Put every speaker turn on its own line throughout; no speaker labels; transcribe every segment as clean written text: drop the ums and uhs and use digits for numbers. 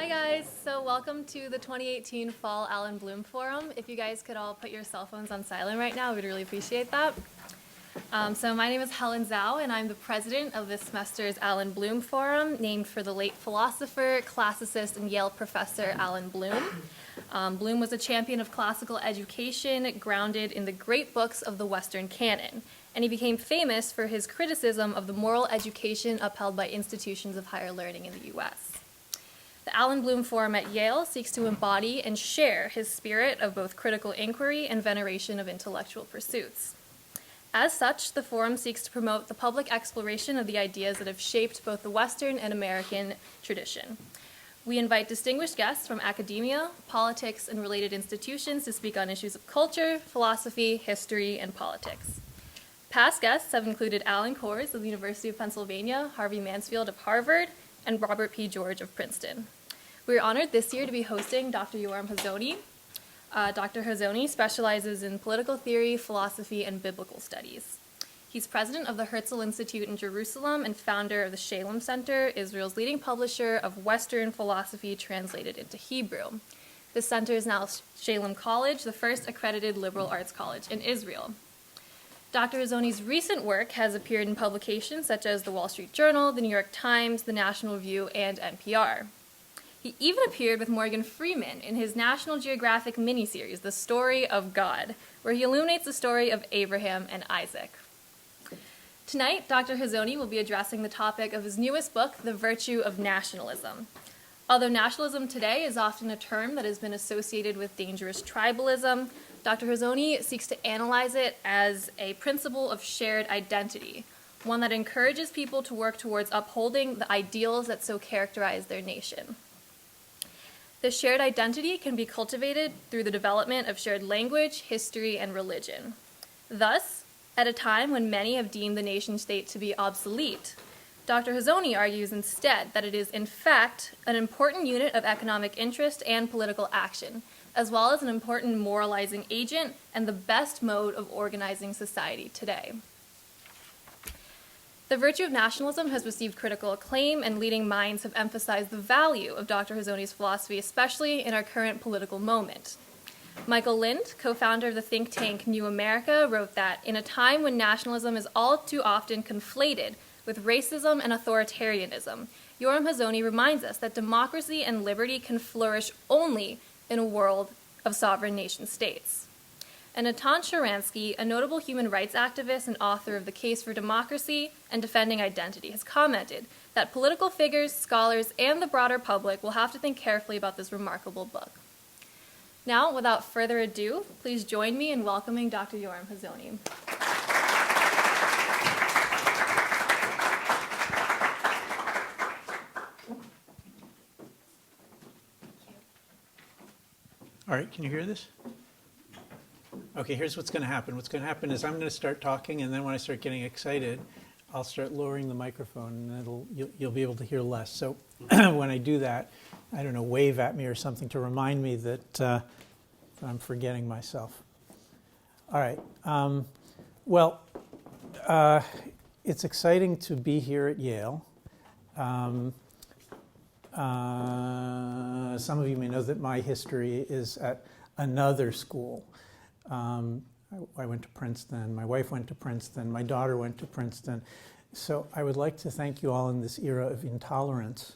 Hi guys, so welcome to the 2018 Fall Allan Bloom Forum. If you guys could all put your cell phones on silent right now, we'd really appreciate that. So my name is Helen Zhao, and I'm the president of this semester's Allan Bloom Forum, named for the late philosopher, classicist, and Yale professor Allan Bloom. Bloom was a champion of classical education grounded in the great books of the Western canon, and he became famous for his criticism of the moral education upheld by institutions of higher learning in the U.S. The Allan Bloom Forum at Yale seeks to embody and share his spirit of both critical inquiry and veneration of intellectual pursuits. As such, the forum seeks to promote the public exploration of the ideas that have shaped both the Western and American tradition. We invite distinguished guests from academia, politics, and related institutions to speak on issues of culture, philosophy, history, and politics. Past guests have included Alan Kors of the University of Pennsylvania, Harvey Mansfield of Harvard, and Robert P. George of Princeton. We are honored this year to be hosting Dr. Yoram Hazony. Dr. Hazony specializes in political theory, philosophy, and biblical studies. He's president of the Herzl Institute in Jerusalem and founder of the Shalem Center, Israel's leading publisher of Western philosophy translated into Hebrew. This center is now Shalem College, the first accredited liberal arts college in Israel. Dr. Hazony's recent work has appeared in publications such as the Wall Street Journal, the New York Times, the National Review, and NPR. He even appeared with Morgan Freeman in his National Geographic miniseries, The Story of God, where he illuminates the story of Abraham and Isaac. Tonight, Dr. Hazony will be addressing the topic of his newest book, The Virtue of Nationalism. Although nationalism today is often a term that has been associated with dangerous tribalism, Dr. Hazony seeks to analyze it as a principle of shared identity, one that encourages people to work towards upholding the ideals that so characterize their nation. This shared identity can be cultivated through the development of shared language, history, and religion. Thus, at a time when many have deemed the nation-state to be obsolete, Dr. Hazony argues instead that it is, in fact, an important unit of economic interest and political action, as well as an important moralizing agent and the best mode of organizing society today. The Virtue of Nationalism has received critical acclaim, and leading minds have emphasized the value of Dr. Hazony's philosophy, especially in our current political moment. Michael Lind, co-founder of the think tank New America, wrote that in a time when nationalism is all too often conflated with racism and authoritarianism, Yoram Hazony reminds us that democracy and liberty can flourish only in a world of sovereign nation-states. And Natan Sharansky, a notable human rights activist and author of The Case for Democracy and Defending Identity, has commented that political figures, scholars, and the broader public will have to think carefully about this remarkable book. Now, without further ado, please join me in welcoming Dr. Yoram Hazony.
All right, can you hear this? Okay, here's what's going to happen. What's going to happen is I'm going to start talking, and then when I start getting excited, I'll start lowering the microphone, and you'll be able to hear less. So when I do that, I don't know, wave at me or something to remind me that I'm forgetting myself. All right. It's exciting to be here at Yale. Some of you may know that my history is at another school. I went to Princeton, my wife went to Princeton, my daughter went to Princeton. So I would like to thank you all in this era of intolerance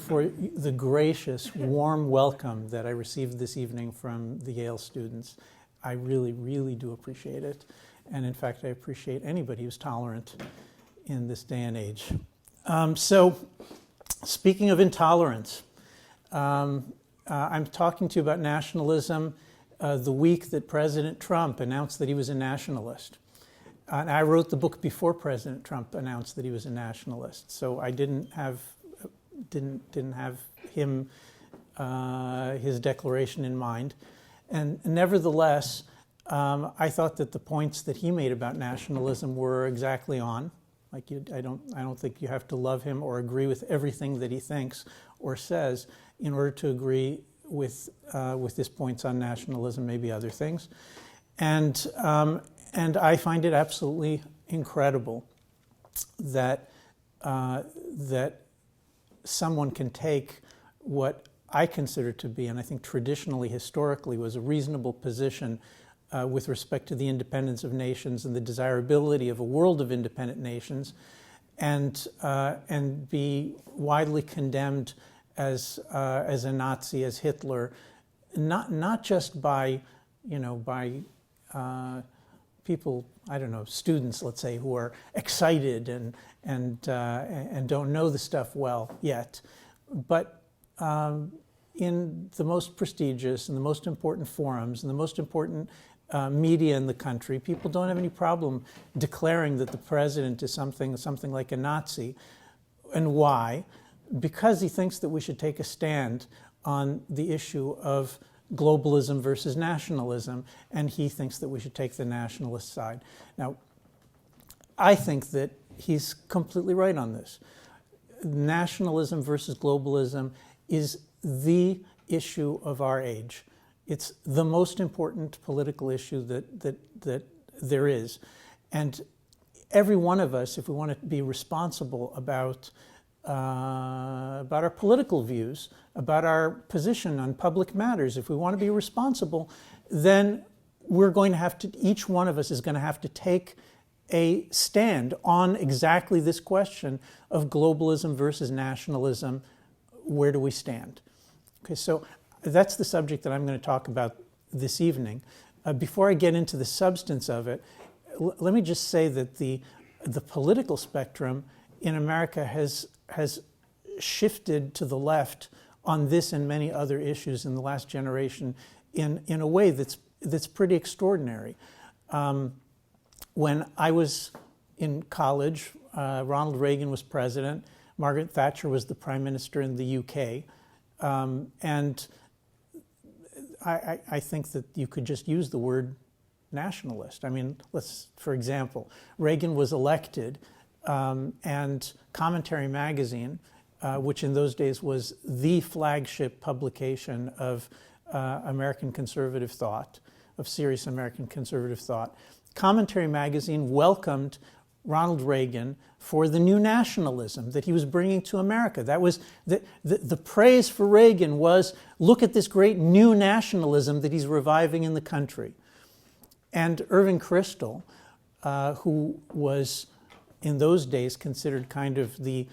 for the gracious, warm welcome that I received this evening from the Yale students. I really, really do appreciate it. And in fact, I appreciate anybody who's tolerant in this day and age. Speaking of intolerance, I'm talking to you about nationalism the week that President Trump announced that he was a nationalist. And I wrote the book before President Trump announced that he was a nationalist. So I didn't have him, his declaration in mind. And nevertheless, I thought that the points that he made about nationalism were exactly on. Like I don't think you have to love him or agree with everything that he thinks or says in order to agree with his points on nationalism, maybe other things. And I find it absolutely incredible that that someone can take what I consider to be, and I think traditionally, historically, was a reasonable position with respect to the independence of nations and the desirability of a world of independent nations, and be widely condemned as a Nazi, as Hitler, not just by people, I don't know, students, let's say, who are excited and don't know the stuff well yet, but in the most prestigious and the most important forums and the most important media in the country, people don't have any problem declaring that the president is something like a Nazi. And why? Because he thinks that we should take a stand on the issue of globalism versus nationalism, and he thinks that we should take the nationalist side. Now, I think that he's completely right on this. Nationalism versus globalism is the issue of our age. It's the most important political issue that there is. And every one of us, if we want to be responsible about our political views, about our position on public matters, if we want to be responsible, then we're going to have to, each one of us is going to have to take a stand on exactly this question of globalism versus nationalism. Where do we stand? Okay, so that's the subject that I'm going to talk about this evening. Before I get into the substance of it, let me just say that the political spectrum in America has shifted to the left on this and many other issues in the last generation in a way that's pretty extraordinary. When I was in college, Ronald Reagan was president, Margaret Thatcher was the prime minister in the UK, and I think that you could just use the word nationalist. I mean, for example, Reagan was elected, and Commentary magazine, which in those days was the flagship publication of American conservative thought, of serious American conservative thought, Commentary magazine welcomed Ronald Reagan for the new nationalism that he was bringing to America. That was the praise for Reagan was, look at this great new nationalism that he's reviving in the country. And Irving Kristol, who was in those days considered kind of the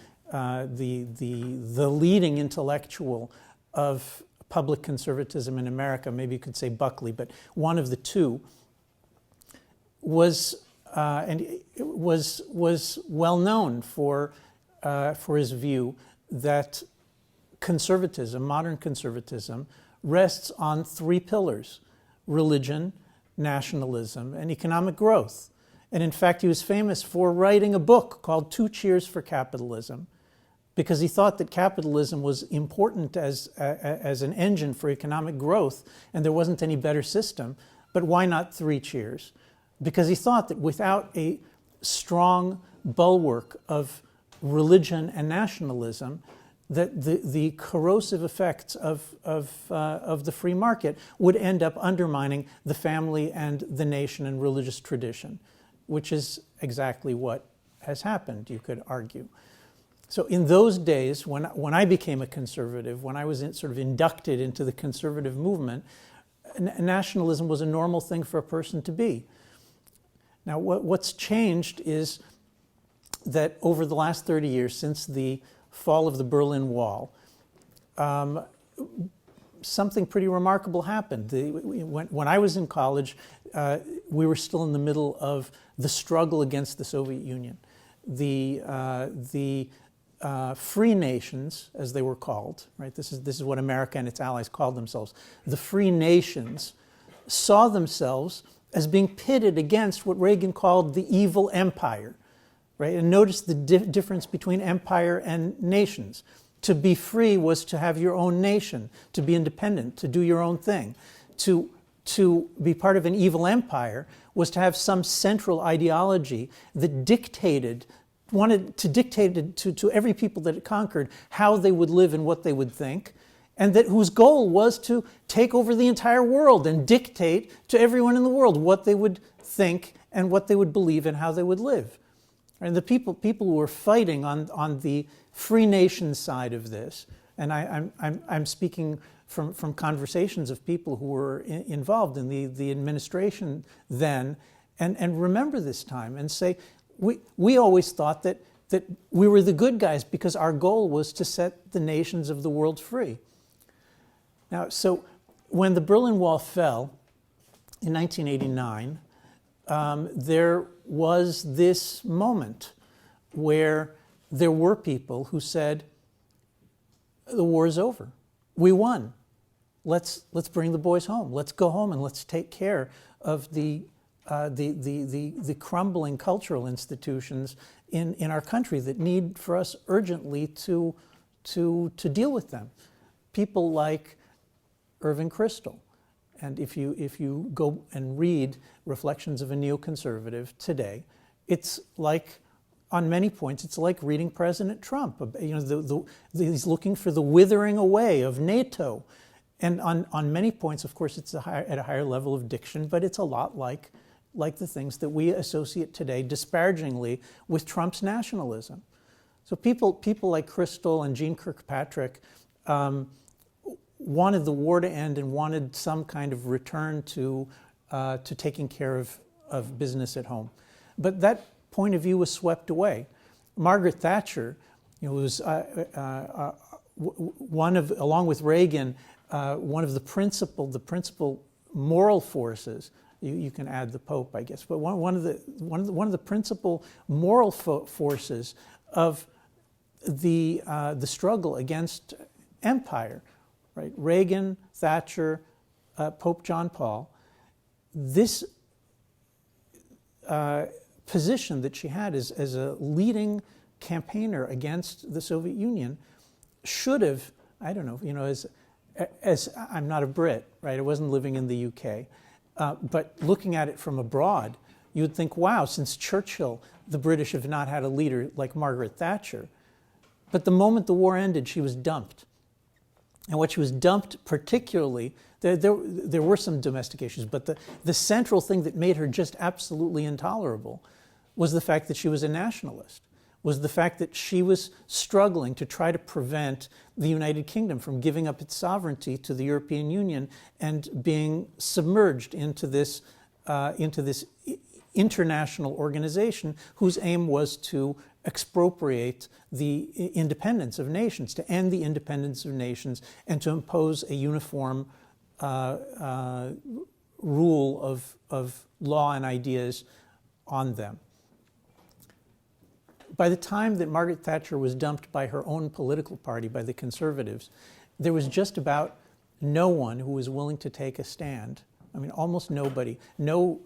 leading intellectual of public conservatism in America, maybe you could say Buckley, but one of the two, was well known for his view that conservatism, modern conservatism, rests on three pillars: religion, nationalism, and economic growth. And in fact, he was famous for writing a book called Two Cheers for Capitalism, because he thought that capitalism was important as an engine for economic growth, and there wasn't any better system. But why not three cheers? Because he thought that without a strong bulwark of religion and nationalism, that the corrosive effects of the free market would end up undermining the family and the nation and religious tradition, which is exactly what has happened, you could argue. So in those days, when I became a conservative, when I was sort of inducted into the conservative movement, nationalism was a normal thing for a person to be. Now, what's changed is that over the last 30 years, since the fall of the Berlin Wall, something pretty remarkable happened. When I was in college, we were still in the middle of the struggle against the Soviet Union. The free nations, as they were called, right? This is what America and its allies called themselves. The free nations saw themselves as being pitted against what Reagan called the evil empire, right? And notice the difference between empire and nations. To be free was to have your own nation, to be independent, to do your own thing. To be part of an evil empire was to have some central ideology that wanted to dictate to every people that it conquered how they would live and what they would think, and whose goal was to take over the entire world and dictate to everyone in the world what they would think and what they would believe and how they would live. And the people who were fighting on the free nation side of this And I'm speaking from conversations of people who were involved in the administration then, and remember this time and say, we always thought that we were the good guys because our goal was to set the nations of the world free. Now, so when the Berlin Wall fell in 1989, there was this moment where there were people who said, the war is over. We won. Let's bring the boys home. Let's go home and let's take care of the crumbling cultural institutions in our country that need for us urgently to deal with them. People like Irving Kristol. And if you go and read Reflections of a Neoconservative today, it's like, on many points, it's like reading President Trump. You know, he's looking for the withering away of NATO. And on many points, of course, it's at a higher level of diction, but it's a lot like the things that we associate today disparagingly with Trump's nationalism. So people like Kristol and Jeane Kirkpatrick wanted the war to end and wanted some kind of return to taking care of business at home. But that point of view was swept away. Margaret Thatcher, was along with Reagan, one of the principal moral forces. You can add the Pope, I guess, but one of the principal moral forces of the struggle against empire, right? Reagan, Thatcher, Pope John Paul. This position that she had as a leading campaigner against the Soviet Union should have, I don't know, as I'm not a Brit, right? I wasn't living in the UK. But looking at it from abroad, you'd think, wow, since Churchill, the British have not had a leader like Margaret Thatcher. But the moment the war ended, she was dumped. And what she was dumped particularly, there were some domestic issues, but the central thing that made her just absolutely intolerable was the fact that she was a nationalist, was the fact that she was struggling to try to prevent the United Kingdom from giving up its sovereignty to the European Union and being submerged into this international organization whose aim was to expropriate the independence of nations, to end the independence of nations, and to impose a uniform rule of law and ideas on them. By the time that Margaret Thatcher was dumped by her own political party, by the Conservatives, there was just about no one who was willing to take a stand. I mean, almost nobody. No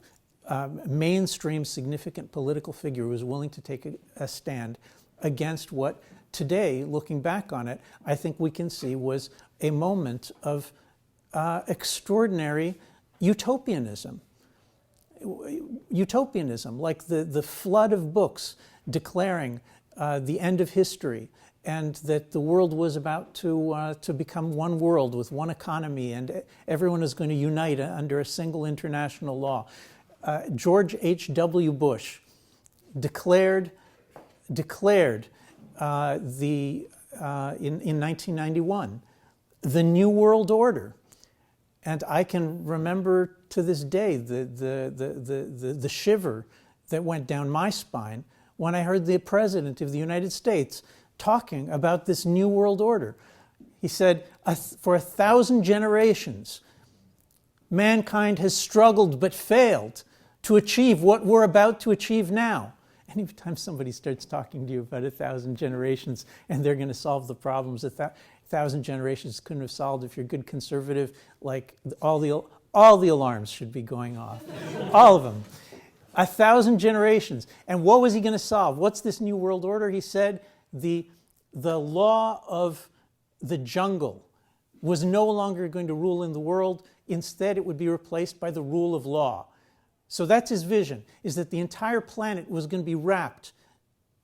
mainstream significant political figure was willing to take a stand against what today, looking back on it, I think we can see was a moment of extraordinary utopianism. Utopianism, like the flood of books declaring the end of history and that the world was about to become one world with one economy and everyone is going to unite under a single international law. George H.W. Bush declared in 1991 the New World Order. And I can remember to this day the shiver that went down my spine when I heard the President of the United States talking about this New World Order. He said, for 1,000 generations, mankind has struggled but failed to achieve what we're about to achieve now. Anytime somebody starts talking to you about 1,000 generations and they're going to solve the problems 1,000 generations couldn't have solved, if you're a good conservative, like all the alarms should be going off. All of them. 1,000 generations. And what was he going to solve? What's this New World Order? He said the law of the jungle was no longer going to rule in the world. Instead, it would be replaced by the rule of law. So that's his vision, is that the entire planet was going to be wrapped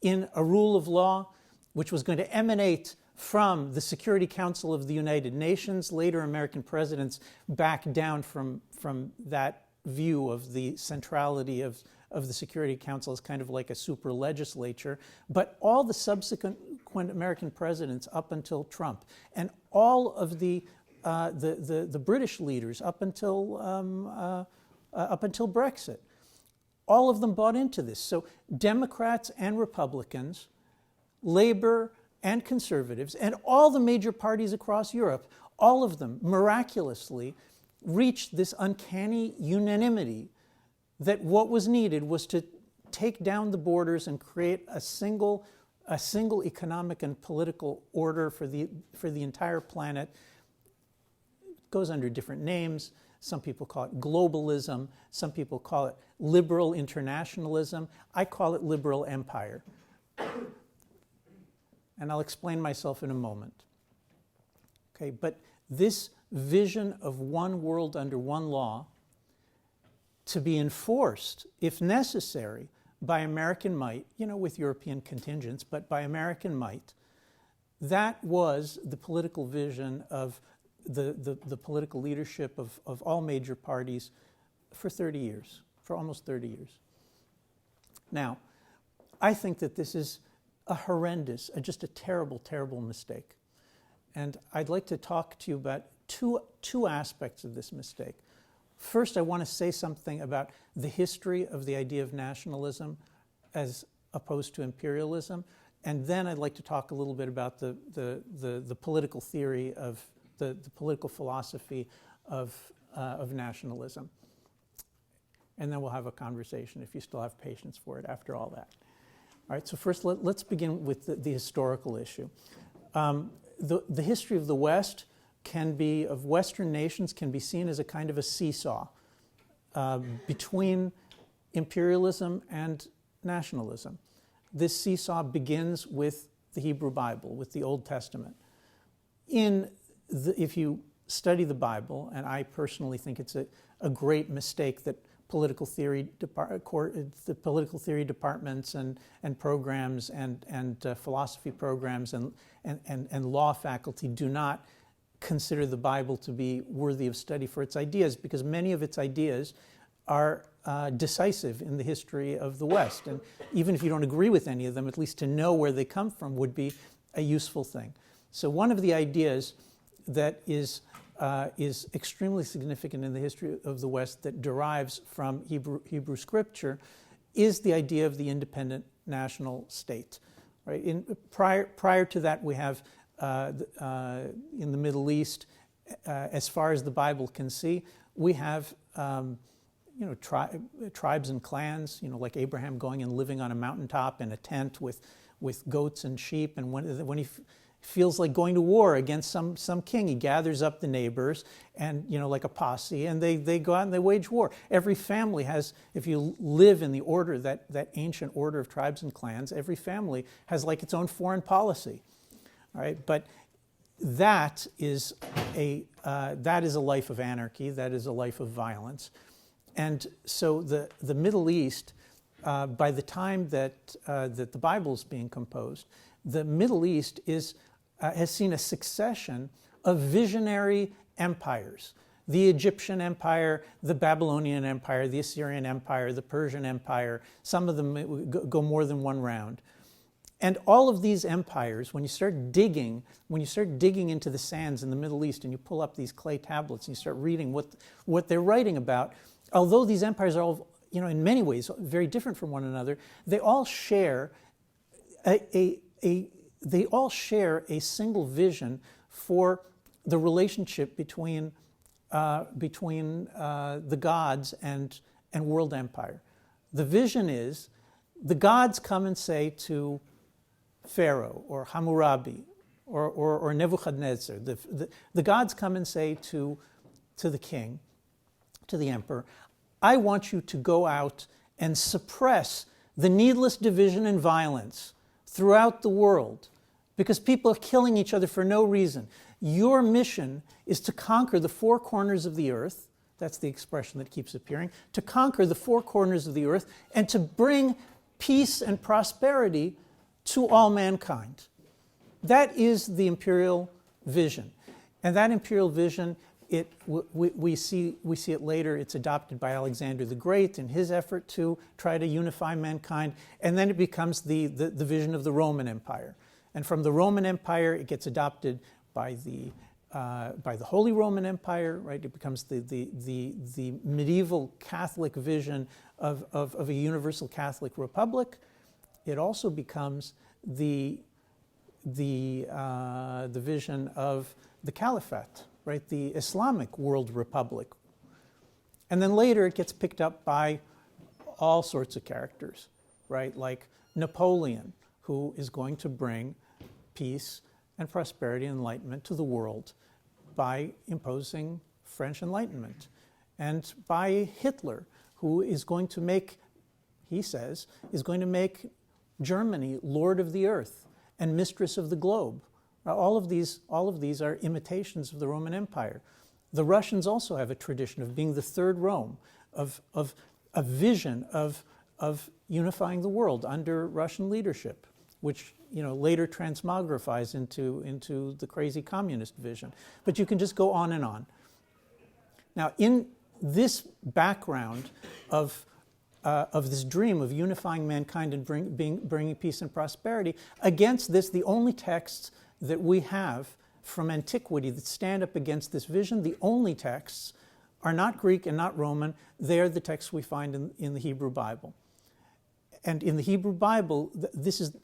in a rule of law, which was going to emanate from the Security Council of the United Nations. Later, American presidents backed down from that view of the centrality of the Security Council as kind of like a super legislature. But all the subsequent subsequent American presidents up until Trump, and all of the British leaders up until Brexit, all of them bought into this. So Democrats and Republicans, Labor and conservatives, and all the major parties across Europe, all of them miraculously reached this uncanny unanimity that what was needed was to take down the borders and create a single economic and political order for the entire planet. It goes under different names. Some people call it globalism. Some people call it liberal internationalism. I call it liberal empire. And I'll explain myself in a moment. Okay, but this vision of one world under one law, to be enforced, if necessary, by American might, with European contingents, but by American might, that was the political vision of the political leadership of all major parties for 30 years, for almost 30 years. Now, I think that this is a horrendous, just a terrible, terrible mistake. And I'd like to talk to you about two aspects of this mistake. First, I want to say something about the history of the idea of nationalism as opposed to imperialism. And then I'd like to talk a little bit about the political theory of the political philosophy of nationalism. And then we'll have a conversation if you still have patience for it after all that. All right, so first let's begin with the historical issue. The history of the West of Western nations can be seen as a kind of a seesaw between imperialism and nationalism. This seesaw begins with the Hebrew Bible, with the Old Testament. If you study the Bible, and I personally think it's a great mistake that the political theory departments and programs and philosophy programs and law faculty do not consider the Bible to be worthy of study for its ideas, because many of its ideas are decisive in the history of the West. And even if you don't agree with any of them, at least to know where they come from would be a useful thing. So one of the ideas that is extremely significant in the history of the West that derives from Hebrew scripture is the idea of the independent national state. Right? Prior to that, we have in the Middle East, as far as the Bible can see, we have tribes and clans, like Abraham going and living on a mountaintop in a tent with goats and sheep, and when he feels like going to war against some king, he gathers up the neighbors and, like a posse, and they go out and they wage war. Every family has, if you live in the order, that ancient order of tribes and clans, every family has like its own foreign policy. All right, but that is a life of anarchy. That is a life of violence, and so the Middle East, by the time that the Bible is being composed, the Middle East has seen a succession of visionary empires: the Egyptian Empire, the Babylonian Empire, the Assyrian Empire, the Persian Empire. Some of them go more than one round. And all of these empires, when you start digging into the sands in the Middle East and you pull up these clay tablets and you start reading what they're writing about, although these empires are all, in many ways very different from one another, they all share a single vision for the relationship between the gods and world empire. The vision is the gods come and say to Pharaoh or Hammurabi or Nebuchadnezzar, the gods come and say to the king, to the emperor, I want you to go out and suppress the needless division and violence throughout the world because people are killing each other for no reason. Your mission is to conquer the four corners of the earth. That's the expression that keeps appearing. To conquer the four corners of the earth and to bring peace and prosperity to all mankind. That is the imperial vision. And that imperial vision, we see it later. It's adopted by Alexander the Great in his effort to try to unify mankind. And then it becomes the vision of the Roman Empire. And from the Roman Empire, it gets adopted by the Holy Roman Empire, right? It becomes the medieval Catholic vision of a universal Catholic republic. It also becomes the vision of the Caliphate, right? The Islamic world republic. And then later it gets picked up by all sorts of characters, right? Like Napoleon, who is going to bring peace and prosperity and enlightenment to the world by imposing French Enlightenment. And by Hitler, who is going to make, he says, is going to make Germany lord of the earth and mistress of the globe. Now, all of these are imitations of the Roman Empire. The Russians also have a tradition of being the third Rome, of a vision of unifying the world under Russian leadership, which later transmogrifies into the crazy communist vision. But you can just go on and on. Now, in this background of this dream of unifying mankind and bringing peace and prosperity, against this, the only texts that we have from antiquity that stand up against this vision, the only texts are not Greek and not Roman. They are the texts we find in the Hebrew Bible. And in the Hebrew Bible, this is,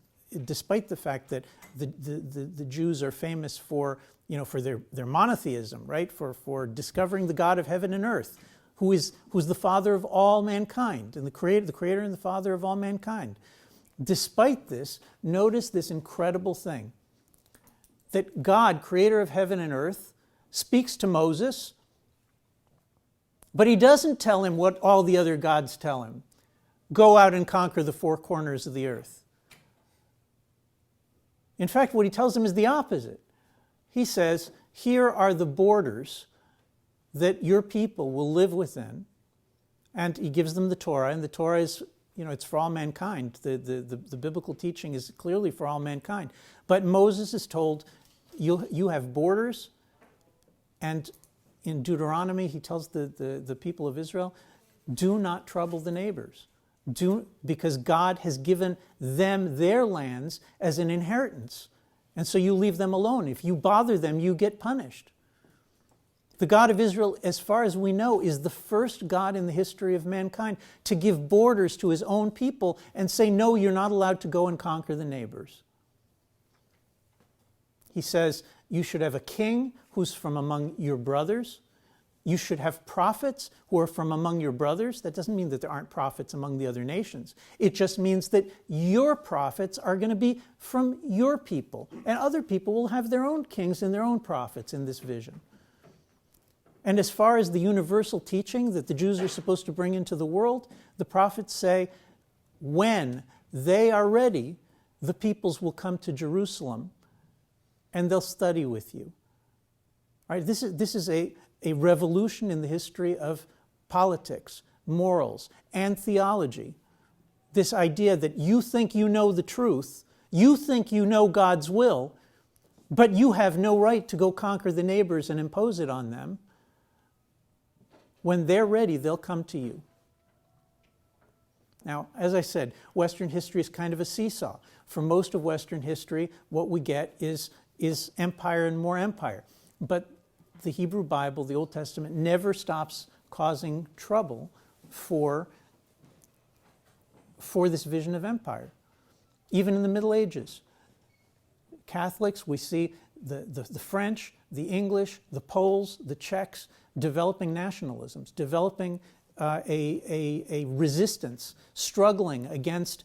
despite the fact that the Jews are famous for their monotheism, right? For discovering the God of heaven and earth, who's the father of all mankind, and the creator and the father of all mankind. Despite this, notice this incredible thing, that God, creator of heaven and earth, speaks to Moses, but he doesn't tell him what all the other gods tell him. Go out and conquer the four corners of the earth. In fact, what he tells him is the opposite. He says, here are the borders that your people will live within. And he gives them the Torah, and the Torah is, it's for all mankind. The biblical teaching is clearly for all mankind. But Moses is told, you have borders, and in Deuteronomy, he tells the people of Israel, do not trouble the neighbors. Because God has given them their lands as an inheritance. And so you leave them alone. If you bother them, you get punished. The God of Israel, as far as we know, is the first God in the history of mankind to give borders to his own people and say, no, you're not allowed to go and conquer the neighbors. He says, you should have a king who's from among your brothers. You should have prophets who are from among your brothers. That doesn't mean that there aren't prophets among the other nations. It just means that your prophets are going to be from your people. And other people will have their own kings and their own prophets in this vision. And as far as the universal teaching that the Jews are supposed to bring into the world, the prophets say, when they are ready, the peoples will come to Jerusalem and they'll study with you. All right, this is a revolution in the history of politics, morals, and theology. This idea that you think you know the truth, you think you know God's will, but you have no right to go conquer the neighbors and impose it on them. When they're ready, they'll come to you. Now, as I said, Western history is kind of a seesaw. For most of Western history, what we get is empire and more empire. But the Hebrew Bible, the Old Testament, never stops causing trouble for this vision of empire. Even in the Middle Ages, Catholics, we see the French, the English, the Poles, the Czechs developing nationalisms, developing a resistance, struggling against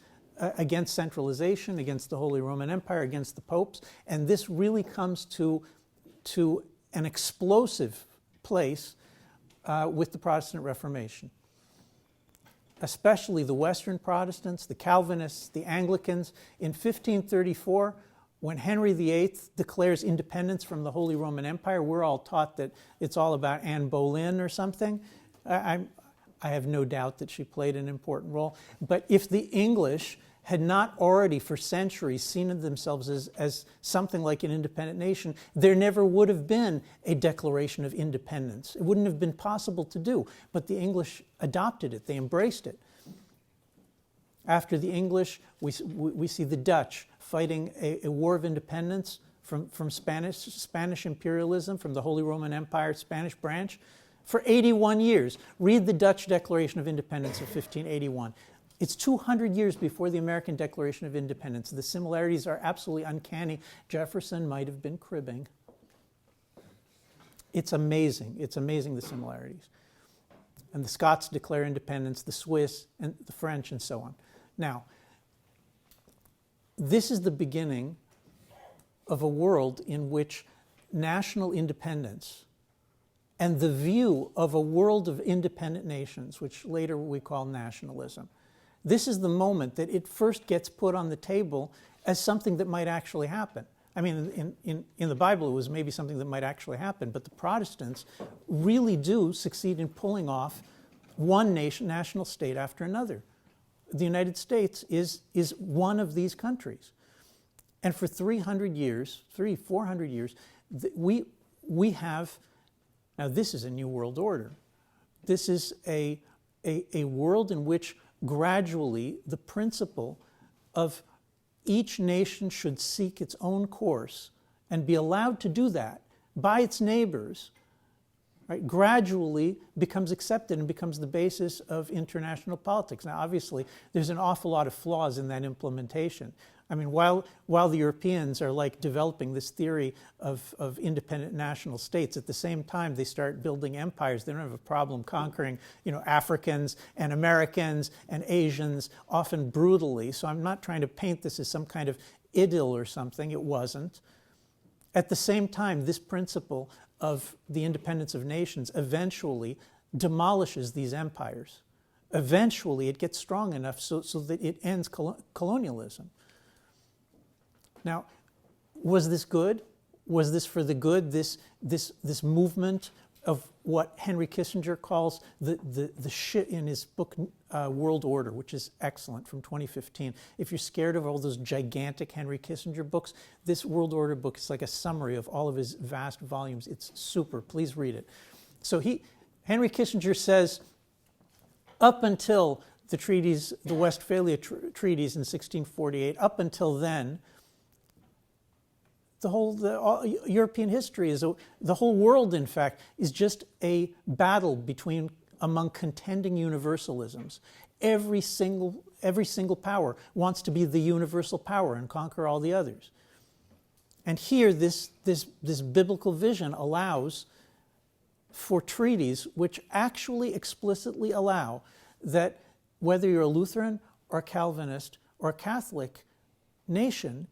centralization, against the Holy Roman Empire, against the popes. And this really comes to an explosive place with the Protestant Reformation. Especially the Western Protestants, the Calvinists, the Anglicans. In 1534, when Henry VIII declares independence from the Holy Roman Empire, we're all taught that it's all about Anne Boleyn or something. I have no doubt that she played an important role. But if the English had not already for centuries seen themselves as something like an independent nation, there never would have been a declaration of independence. It wouldn't have been possible to do, but the English adopted it, they embraced it. After the English, we see the Dutch fighting a war of independence from Spanish imperialism, from the Holy Roman Empire, Spanish branch, for 81 years. Read the Dutch Declaration of Independence of 1581. It's 200 years before the American Declaration of Independence. The similarities are absolutely uncanny. Jefferson might have been cribbing. It's amazing. It's amazing, the similarities. And the Scots declare independence, the Swiss, and the French, and so on. Now, this is the beginning of a world in which national independence and the view of a world of independent nations, which later we call nationalism, this is the moment that it first gets put on the table as something that might actually happen. I mean, in the Bible, it was maybe something that might actually happen, but the Protestants really do succeed in pulling off one national state after another. The United States is one of these countries. And for 400 years, we have, now this is a new world order. This is a world in which gradually the principle of each nation should seek its own course and be allowed to do that by its neighbors, right, gradually becomes accepted and becomes the basis of international politics. Now, obviously, there's an awful lot of flaws in that implementation. I mean, while the Europeans are like developing this theory of independent national states, at the same time they start building empires. They don't have a problem conquering, Africans and Americans and Asians, often brutally. So I'm not trying to paint this as some kind of idyll or something. It wasn't. At the same time, this principle of the independence of nations eventually demolishes these empires. Eventually, it gets strong enough so that it ends colonialism. Now, was this good? Was this for the good, this movement of what Henry Kissinger calls the shit in his book, World Order, which is excellent, from 2015. If you're scared of all those gigantic Henry Kissinger books, this World Order book is like a summary of all of his vast volumes. It's super. Please read it. So Henry Kissinger says, up until the treaties, the Westphalia treaties in 1648, up until then, all European history the whole world, in fact, is just a battle among contending universalisms. Every single power wants to be the universal power and conquer all the others. And here, this biblical vision allows for treaties which actually explicitly allow that whether you're a Lutheran or a Calvinist or a Catholic nation,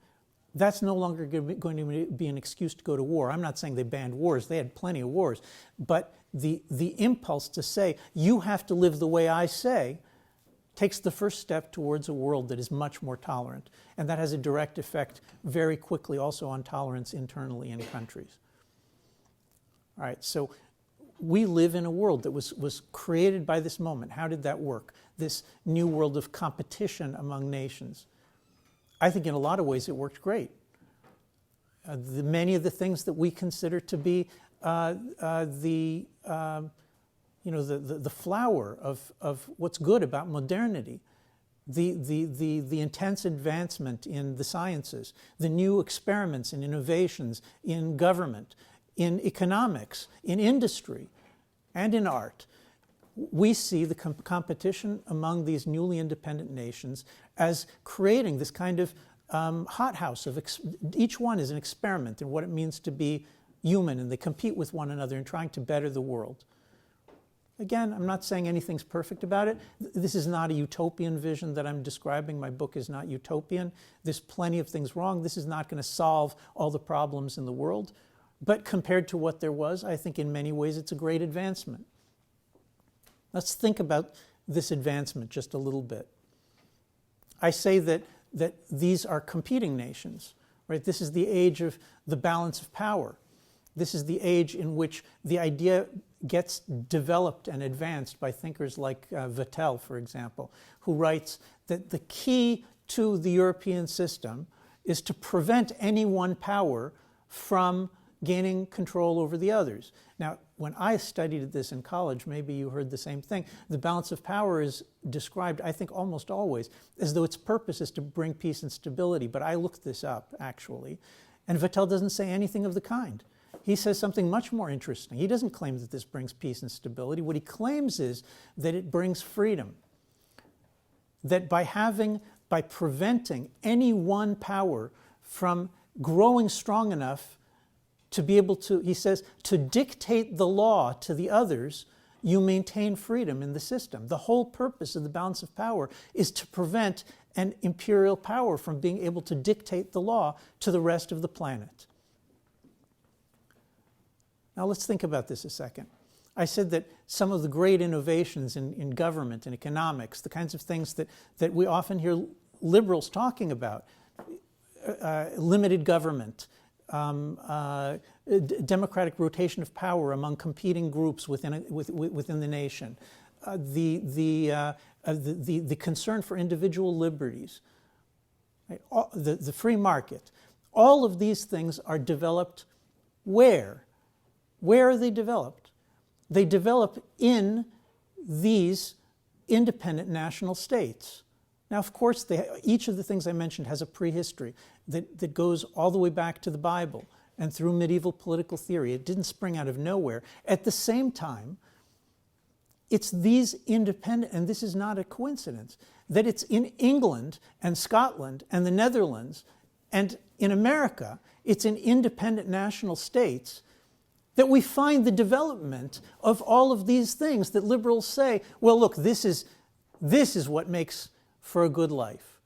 that's no longer going to be an excuse to go to war. I'm not saying they banned wars. They had plenty of wars. But the impulse to say, you have to live the way I say, takes the first step towards a world that is much more tolerant. And that has a direct effect very quickly also on tolerance internally in countries. All right, so we live in a world that was created by this moment. How did that work? This new world of competition among nations. I think in a lot of ways it worked great. Many of the things that we consider to be the flower of what's good about modernity, the intense advancement in the sciences, the new experiments and innovations in government, in economics, in industry, and in art. We see the competition among these newly independent nations as creating this kind of hothouse of each one is an experiment in what it means to be human, and they compete with one another in trying to better the world. Again, I'm not saying anything's perfect about it. This is not a utopian vision that I'm describing. My book is not utopian. There's plenty of things wrong. This is not going to solve all the problems in the world. But compared to what there was, I think in many ways it's a great advancement. Let's think about this advancement just a little bit. I say that these are competing nations, right? This is the age of the balance of power. This is the age in which the idea gets developed and advanced by thinkers like Vattel, for example, who writes that the key to the European system is to prevent any one power from gaining control over the others. Now, when I studied this in college, maybe you heard the same thing, the balance of power is described, I think almost always, as though its purpose is to bring peace and stability. But I looked this up, actually, and Vattel doesn't say anything of the kind. He says something much more interesting. He doesn't claim that this brings peace and stability. What he claims is that it brings freedom. That by preventing any one power from growing strong enough to be able to, he says, to dictate the law to the others, you maintain freedom in the system. The whole purpose of the balance of power is to prevent an imperial power from being able to dictate the law to the rest of the planet. Now let's think about this a second. I said that some of the great innovations in government and economics, the kinds of things that we often hear liberals talking about, limited government, democratic rotation of power among competing groups within the nation, the concern for individual liberties, right? The free market. All of these things are developed where? Where are they developed? They develop in these independent national states. Now, of course, each of the things I mentioned has a prehistory that goes all the way back to the Bible and through medieval political theory. It didn't spring out of nowhere. At the same time, it's these independent, and this is not a coincidence, that it's in England and Scotland and the Netherlands and in America, it's in independent national states that we find the development of all of these things that liberals say, well, look, this is what makes for a good life.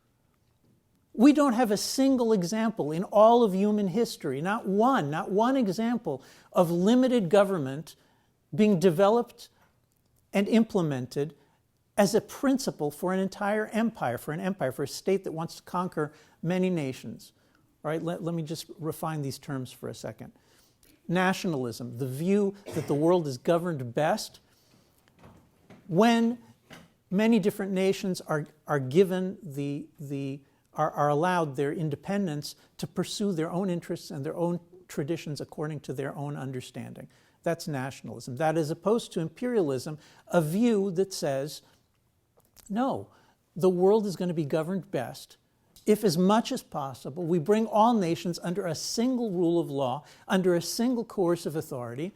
We don't have a single example in all of human history, not one example of limited government being developed and implemented as a principle for an entire empire, for a state that wants to conquer many nations. All right, let me just refine these terms for a second. Nationalism, the view that the world is governed best when many different nations are given are allowed their independence to pursue their own interests and their own traditions according to their own understanding. That's nationalism. That is opposed to imperialism, a view that says, no, the world is going to be governed best if, as much as possible, we bring all nations under a single rule of law, under a single coercive authority,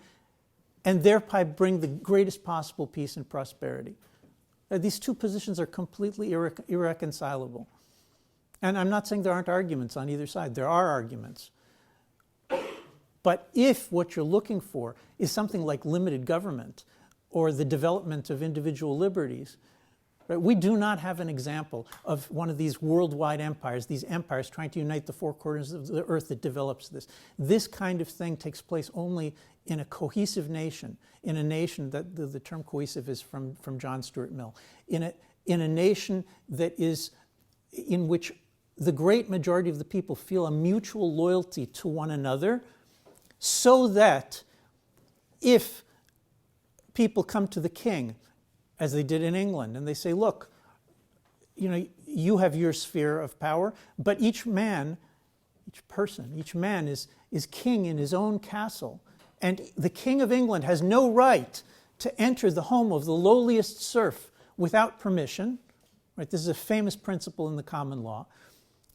and thereby bring the greatest possible peace and prosperity. These two positions are completely irreconcilable. And I'm not saying there aren't arguments on either side. There are arguments. But if what you're looking for is something like limited government or the development of individual liberties, right, we do not have an example of one of these worldwide empires, these empires trying to unite the four corners of the earth that develops this. This kind of thing takes place only in a cohesive nation, in a nation that the term cohesive is from John Stuart Mill, in a nation that is in which the great majority of the people feel a mutual loyalty to one another, so that if people come to the king, as they did in England, and they say, look, you have your sphere of power, but each man is king in his own castle. And the King of England has no right to enter the home of the lowliest serf without permission. Right? This is a famous principle in the common law.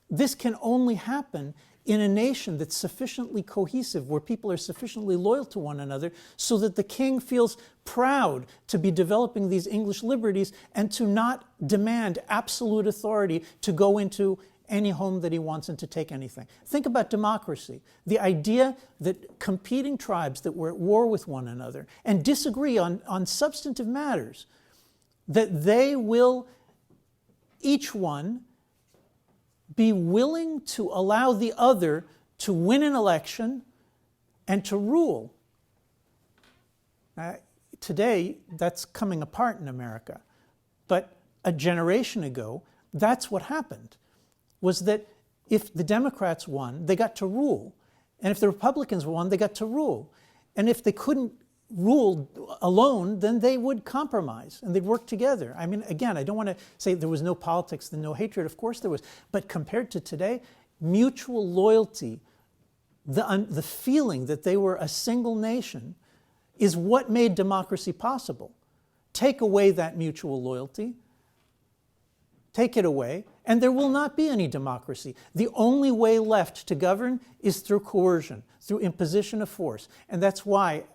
This can only happen in a nation that's sufficiently cohesive, where people are sufficiently loyal to one another, so that the king feels proud to be developing these English liberties and to not demand absolute authority to go into any home that he wants and to take anything. Think about democracy. The idea that competing tribes that were at war with one another and disagree on substantive matters, that they will, each one, be willing to allow the other to win an election and to rule. Today, that's coming apart in America. But a generation ago, that's what happened, was that if the Democrats won, they got to rule. And if the Republicans won, they got to rule. And if they couldn't rule alone, then they would compromise and they'd work together. I mean, again, I don't want to say there was no politics and no hatred. Of course there was. But compared to today, mutual loyalty, the feeling that they were a single nation, is what made democracy possible. Take away that mutual loyalty, take it away, and there will not be any democracy. The only way left to govern is through coercion, through imposition of force. And that's why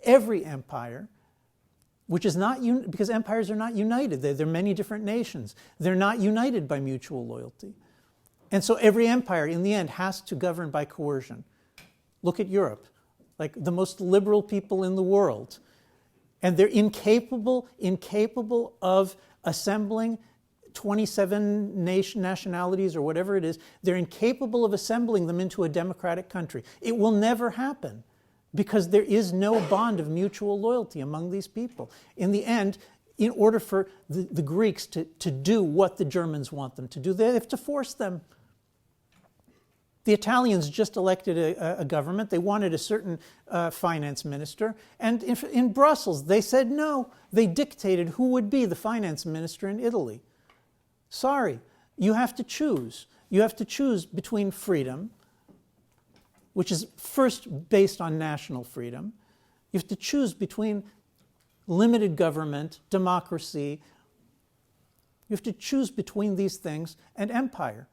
every empire, which is not, because empires are not united, they're many different nations, they're not united by mutual loyalty. And so every empire, in the end, has to govern by coercion. Look at Europe, like the most liberal people in the world. And they're incapable of assembling 27 nationalities or whatever it is. They're incapable of assembling them into a democratic country. It will never happen because there is no bond of mutual loyalty among these people. In the end, in order for the Greeks to do what the Germans want them to do, they have to force them. The Italians just elected a government. They wanted a certain finance minister. And in Brussels, they said no. They dictated who would be the finance minister in Italy. Sorry, you have to choose. You have to choose between freedom, which is first based on national freedom. You have to choose between limited government, democracy. You have to choose between these things and empire.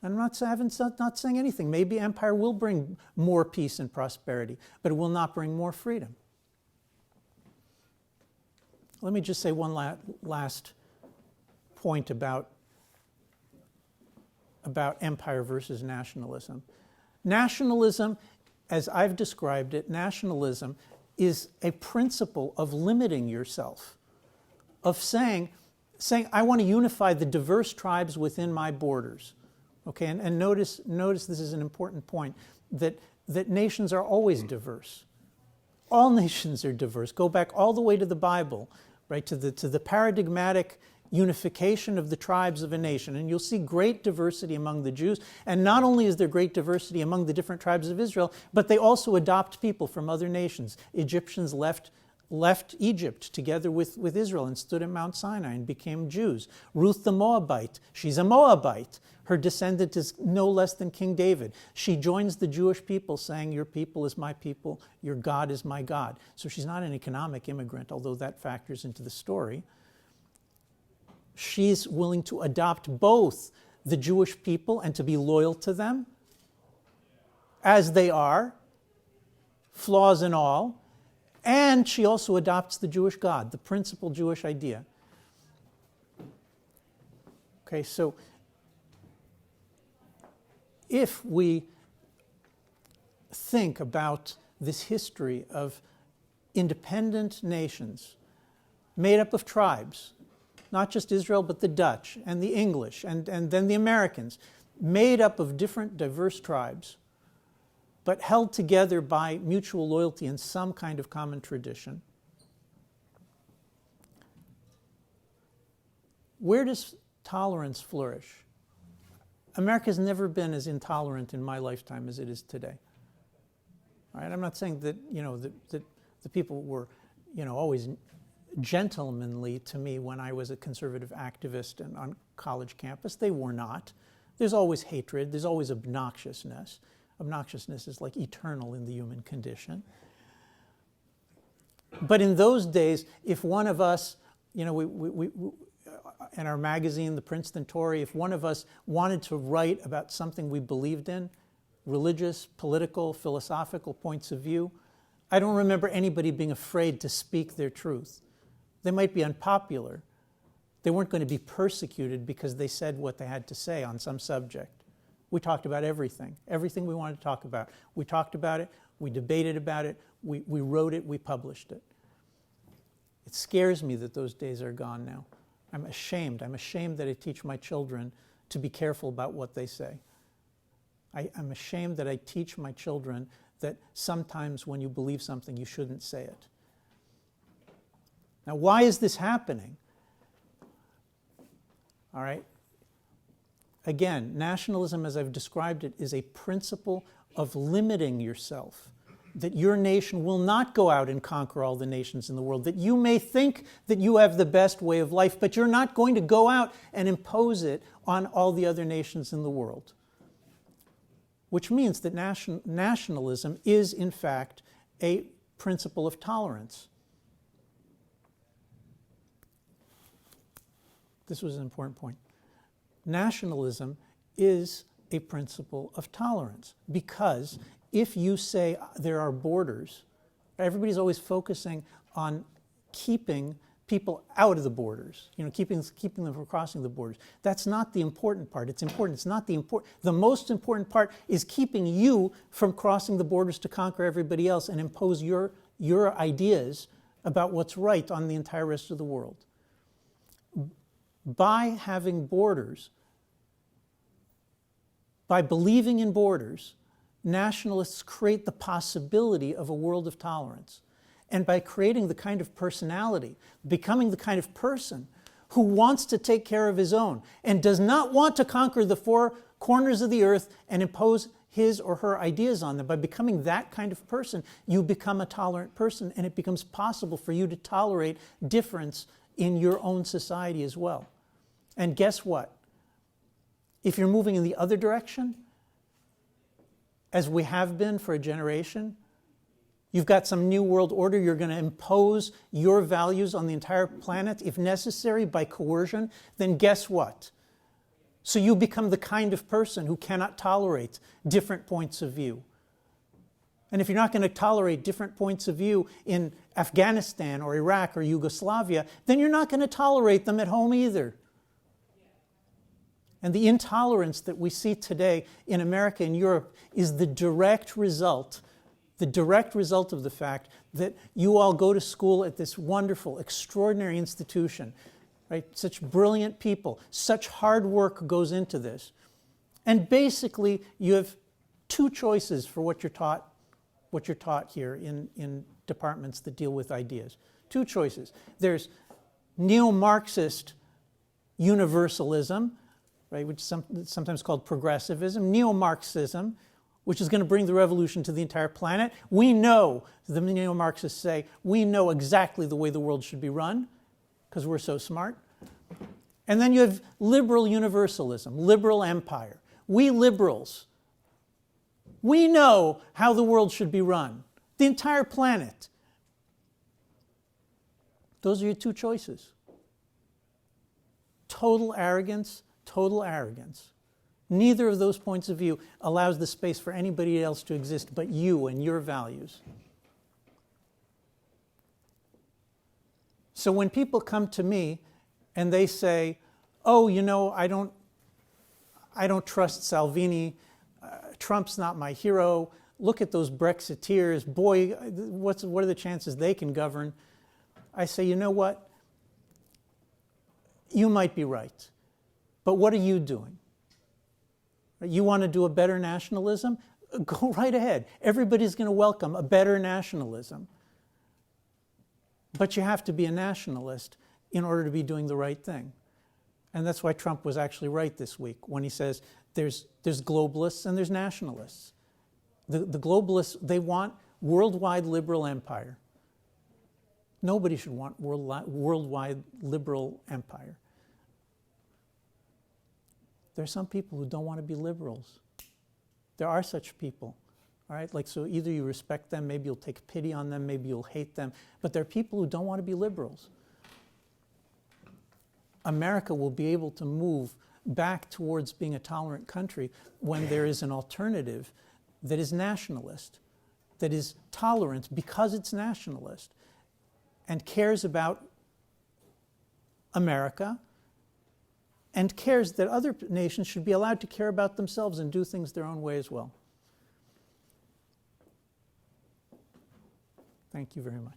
I'm not saying anything. Maybe empire will bring more peace and prosperity, but it will not bring more freedom. Let me just say one last point about empire versus nationalism. Nationalism, as I've described it, nationalism is a principle of limiting yourself, of saying I want to unify the diverse tribes within my borders. Okay, and notice this is an important point, that nations are always diverse. All nations are diverse. Go back all the way to the Bible, right, to the paradigmatic unification of the tribes of a nation. And you'll see great diversity among the Jews. And not only is there great diversity among the different tribes of Israel, but they also adopt people from other nations. Egyptians left Egypt together with Israel and stood at Mount Sinai and became Jews. Ruth the Moabite, she's a Moabite. Her descendant is no less than King David. She joins the Jewish people saying, your people is my people, your God is my God. So she's not an economic immigrant, although that factors into the story. She's willing to adopt both the Jewish people and to be loyal to them, as they are, flaws and all. And she also adopts the Jewish God, the principal Jewish idea. Okay, so if we think about this history of independent nations made up of tribes, not just Israel, but the Dutch and the English and then the Americans, made up of different diverse tribes, but held together by mutual loyalty and some kind of common tradition. Where does tolerance flourish? America's never been as intolerant in my lifetime as it is today. All right? I'm not saying that, that the people were, always gentlemanly to me when I was a conservative activist and on college campus. They were not. There's always hatred. There's always obnoxiousness. Obnoxiousness is like eternal in the human condition. But in those days, if one of us, we in our magazine, the Princeton Tory, if one of us wanted to write about something we believed in, religious, political, philosophical points of view, I don't remember anybody being afraid to speak their truth. They might be unpopular. They weren't going to be persecuted because they said what they had to say on some subject. We talked about everything we wanted to talk about. We talked about it, we debated about it, we wrote it, we published it. It scares me that those days are gone now. I'm ashamed that I teach my children to be careful about what they say. I'm ashamed that I teach my children that sometimes when you believe something, you shouldn't say it. Now, why is this happening? All right. Again, nationalism, as I've described it, is a principle of limiting yourself. That your nation will not go out and conquer all the nations in the world. That you may think that you have the best way of life, but you're not going to go out and impose it on all the other nations in the world. Which means that nationalism is, in fact, a principle of tolerance. This was an important point. Nationalism is a principle of tolerance, because if you say there are borders, everybody's always focusing on keeping people out of the borders, keeping them from crossing the borders. That's not the important part. It's important. It's not the important. The most important part is keeping you from crossing the borders to conquer everybody else and impose your ideas about what's right on the entire rest of the world. By having borders, by believing in borders, nationalists create the possibility of a world of tolerance. And by creating the kind of personality, becoming the kind of person who wants to take care of his own and does not want to conquer the four corners of the earth and impose his or her ideas on them, by becoming that kind of person, you become a tolerant person, and it becomes possible for you to tolerate difference in your own society as well. And guess what? If you're moving in the other direction, as we have been for a generation, you've got some new world order, you're going to impose your values on the entire planet, if necessary, by coercion, then guess what? So you become the kind of person who cannot tolerate different points of view. And if you're not going to tolerate different points of view in Afghanistan or Iraq or Yugoslavia, then you're not going to tolerate them at home either. And the intolerance that we see today in America and Europe is the direct result of the fact that you all go to school at this wonderful, extraordinary institution, right? Such brilliant people, such hard work goes into this. And basically, you have two choices for what you're taught here in departments that deal with ideas. Two choices. There's neo-Marxist universalism, right, which is sometimes called progressivism, neo-Marxism, which is going to bring the revolution to the entire planet. We know, the neo-Marxists say, we know exactly the way the world should be run, because we're so smart. And then you have liberal universalism, liberal empire. We liberals, we know how the world should be run, the entire planet. Those are your two choices. Total arrogance. Total arrogance. Neither of those points of view allows the space for anybody else to exist but you and your values. So when people come to me and they say, oh, I don't trust Salvini, Trump's not my hero, look at those Brexiteers, boy, what are the chances they can govern? I say, you know what? You might be right. But what are you doing? You want to do a better nationalism? Go right ahead. Everybody's going to welcome a better nationalism. But you have to be a nationalist in order to be doing the right thing. And that's why Trump was actually right this week when he says there's globalists and there's nationalists. The globalists, they want worldwide liberal empire. Nobody should want worldwide liberal empire. There are some people who don't want to be liberals. There are such people, all right? So either you respect them, maybe you'll take pity on them, maybe you'll hate them, but there are people who don't want to be liberals. America will be able to move back towards being a tolerant country when there is an alternative that is nationalist, that is tolerant because it's nationalist, and cares about America, and cares that other nations should be allowed to care about themselves and do things their own way as well. Thank you very much.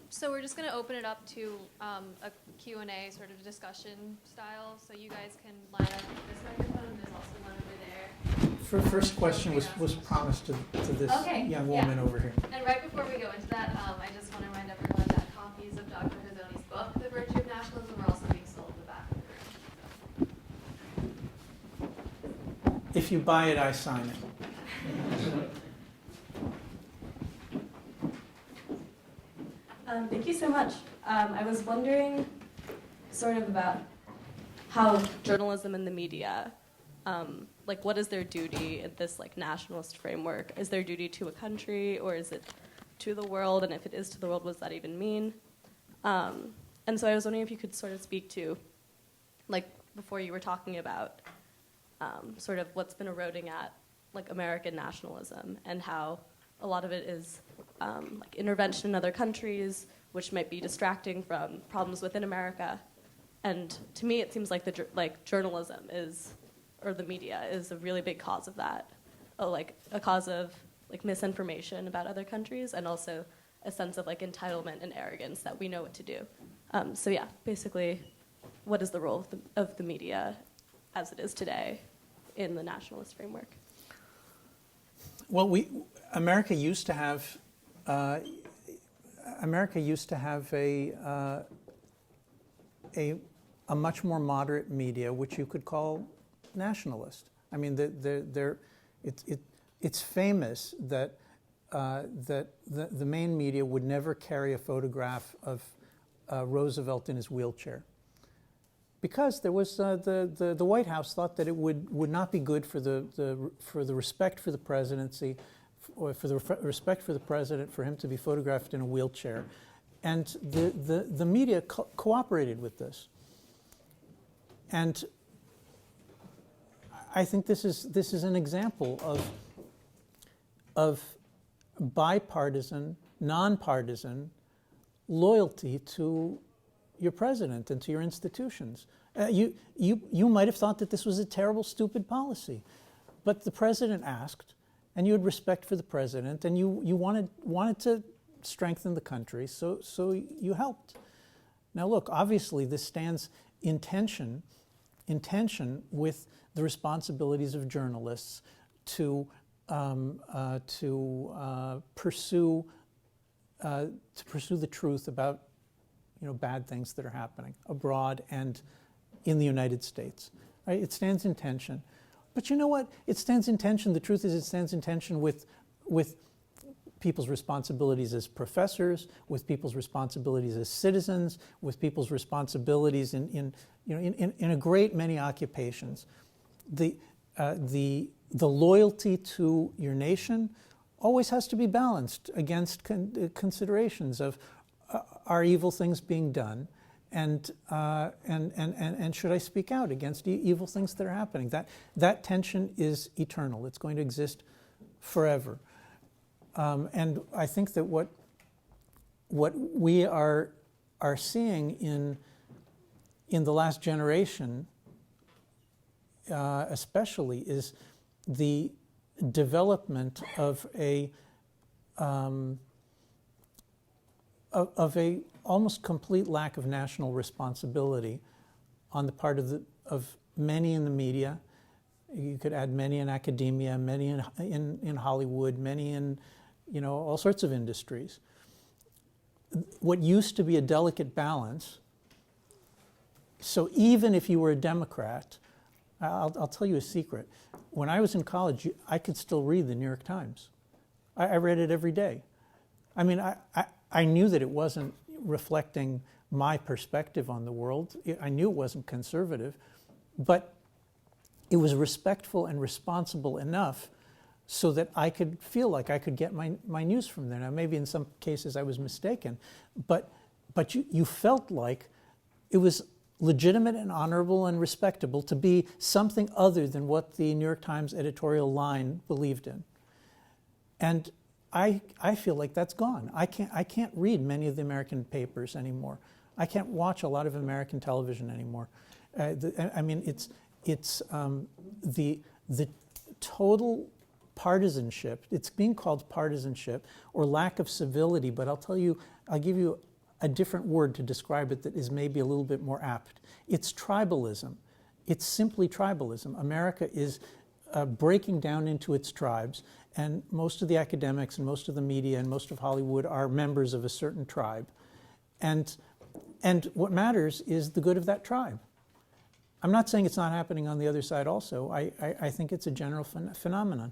So we're just going to open it up to a Q&A sort of discussion style. So you guys can line up this microphone. There's also one over there.
First question was promised to this young woman over here.
And right before we go into that, I just want to remind everyone that copies of Dr. Hazony's book, The Virtue of Nationalism, are also being sold in the back of the room.
If you buy it, I sign it.
Thank you so much. I was wondering sort of about how journalism and the media, like what is their duty in this like nationalist framework? Is their duty to a country or is it to the world? And if it is to the world, what does that even mean? And so I was wondering if you could sort of speak to, like before you were talking about sort of what's been eroding at like American nationalism and how a lot of it is like intervention in other countries, which might be distracting from problems within America. And to me, it seems like journalism is, or the media is a really big cause of that, like a cause of like misinformation about other countries, and also a sense of like entitlement and arrogance that we know what to do. So yeah, basically, what is the role of the media as it is today in the nationalist framework?
Well, America used to have a much more moderate media, which you could call nationalist. I mean, it's famous that the main media would never carry a photograph of Roosevelt in his wheelchair, because there was the White House thought that it would not be good for the respect for the presidency, or for the respect for the president, for him to be photographed in a wheelchair, and the media cooperated with this. And I think this is an example of bipartisan, nonpartisan loyalty to your president and to your institutions. You might have thought that this was a terrible, stupid policy, but the president asked, and you had respect for the president, and you wanted to strengthen the country, so you helped. Now look, obviously this stands in tension with the responsibilities of journalists to pursue the truth about bad things that are happening abroad and in the United States. Right? It stands in tension. But you know what? It stands in tension. The truth is, it stands in tension with people's responsibilities as professors, with people's responsibilities as citizens, with people's responsibilities in a great many occupations. The loyalty to your nation always has to be balanced against considerations of are evil things being done, and should I speak out against evil things that are happening? That tension is eternal. It's going to exist forever. And I think that what we are seeing in the last generation, especially, is the development of a almost complete lack of national responsibility on the part of many in the media. You could add many in academia, many in Hollywood, many in all sorts of industries. What used to be a delicate balance. So even if you were a Democrat, I'll tell you a secret. When I was in college, I could still read the New York Times. I read it every day. I mean, I knew that it wasn't reflecting my perspective on the world. I knew it wasn't conservative, but it was respectful and responsible enough so that I could feel like I could get my news from there. Now, maybe in some cases I was mistaken, but you felt like it was legitimate and honorable and respectable to be something other than what the New York Times editorial line believed in. And I feel like that's gone. I can't read many of the American papers anymore. I can't watch a lot of American television anymore. I mean, it's the total partisanship. It's being called partisanship or lack of civility, but I'll give you a different word to describe it that is maybe a little bit more apt. It's tribalism. It's simply tribalism. America is breaking down into its tribes, and most of the academics and most of the media and most of Hollywood are members of a certain tribe. And what matters is the good of that tribe. I'm not saying it's not happening on the other side also. I think it's a general phenomenon.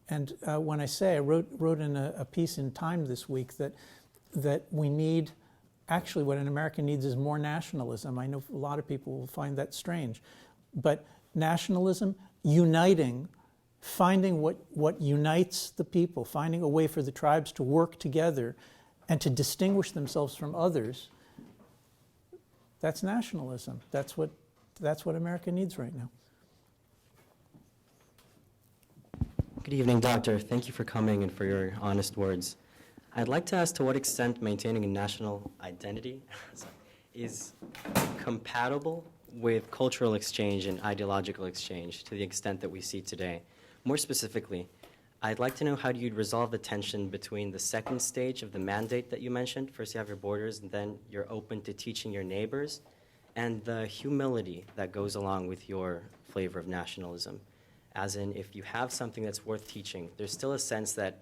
And when I say, I wrote in a piece in Time this week that that we need, actually what an American needs is more nationalism. I know a lot of people will find that strange. But nationalism, uniting, finding what unites the people, finding a way for the tribes to work together and to distinguish themselves from others, that's nationalism. That's what America needs right now.
Good evening, Doctor. Thank you for coming and for your honest words. I'd like to ask to what extent maintaining a national identity is compatible with cultural exchange and ideological exchange to the extent that we see today. More specifically, I'd like to know how you'd resolve the tension between the second stage of the mandate that you mentioned. First you have your borders, and then you're open to teaching your neighbors, and the humility that goes along with your flavor of nationalism. As in, if you have something that's worth teaching, there's still a sense that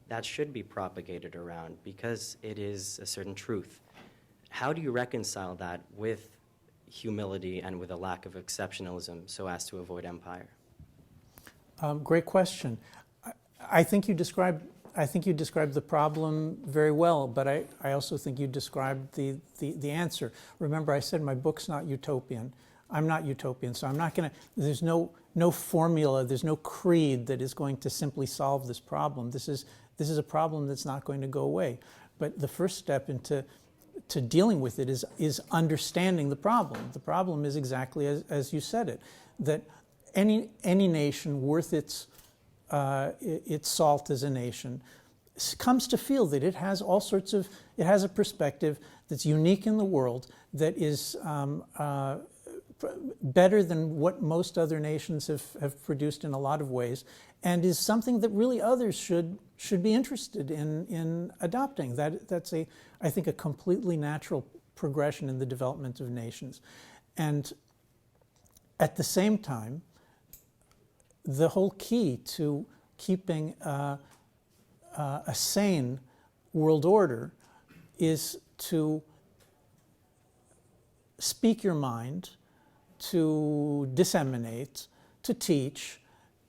that should be propagated around because it is a certain truth. How do you reconcile that with humility and with a lack of exceptionalism so as to avoid empire?
Great question. I think you described the problem very well, but I also think you described the answer. Remember, I said my book's not utopian. I'm not utopian, so I'm not going to. There's no formula. There's no creed that is going to simply solve this problem. This is a problem that's not going to go away. But the first step into dealing with it is understanding the problem. The problem is exactly as you said it, that any nation worth its salt as a nation comes to feel that it has it has a perspective that's unique in the world, that is better than what most other nations have produced in a lot of ways, and is something that really others should be interested in adopting. That's I think a completely natural progression in the development of nations. And at the same time, the whole key to keeping a sane world order is to speak your mind, to disseminate, to teach,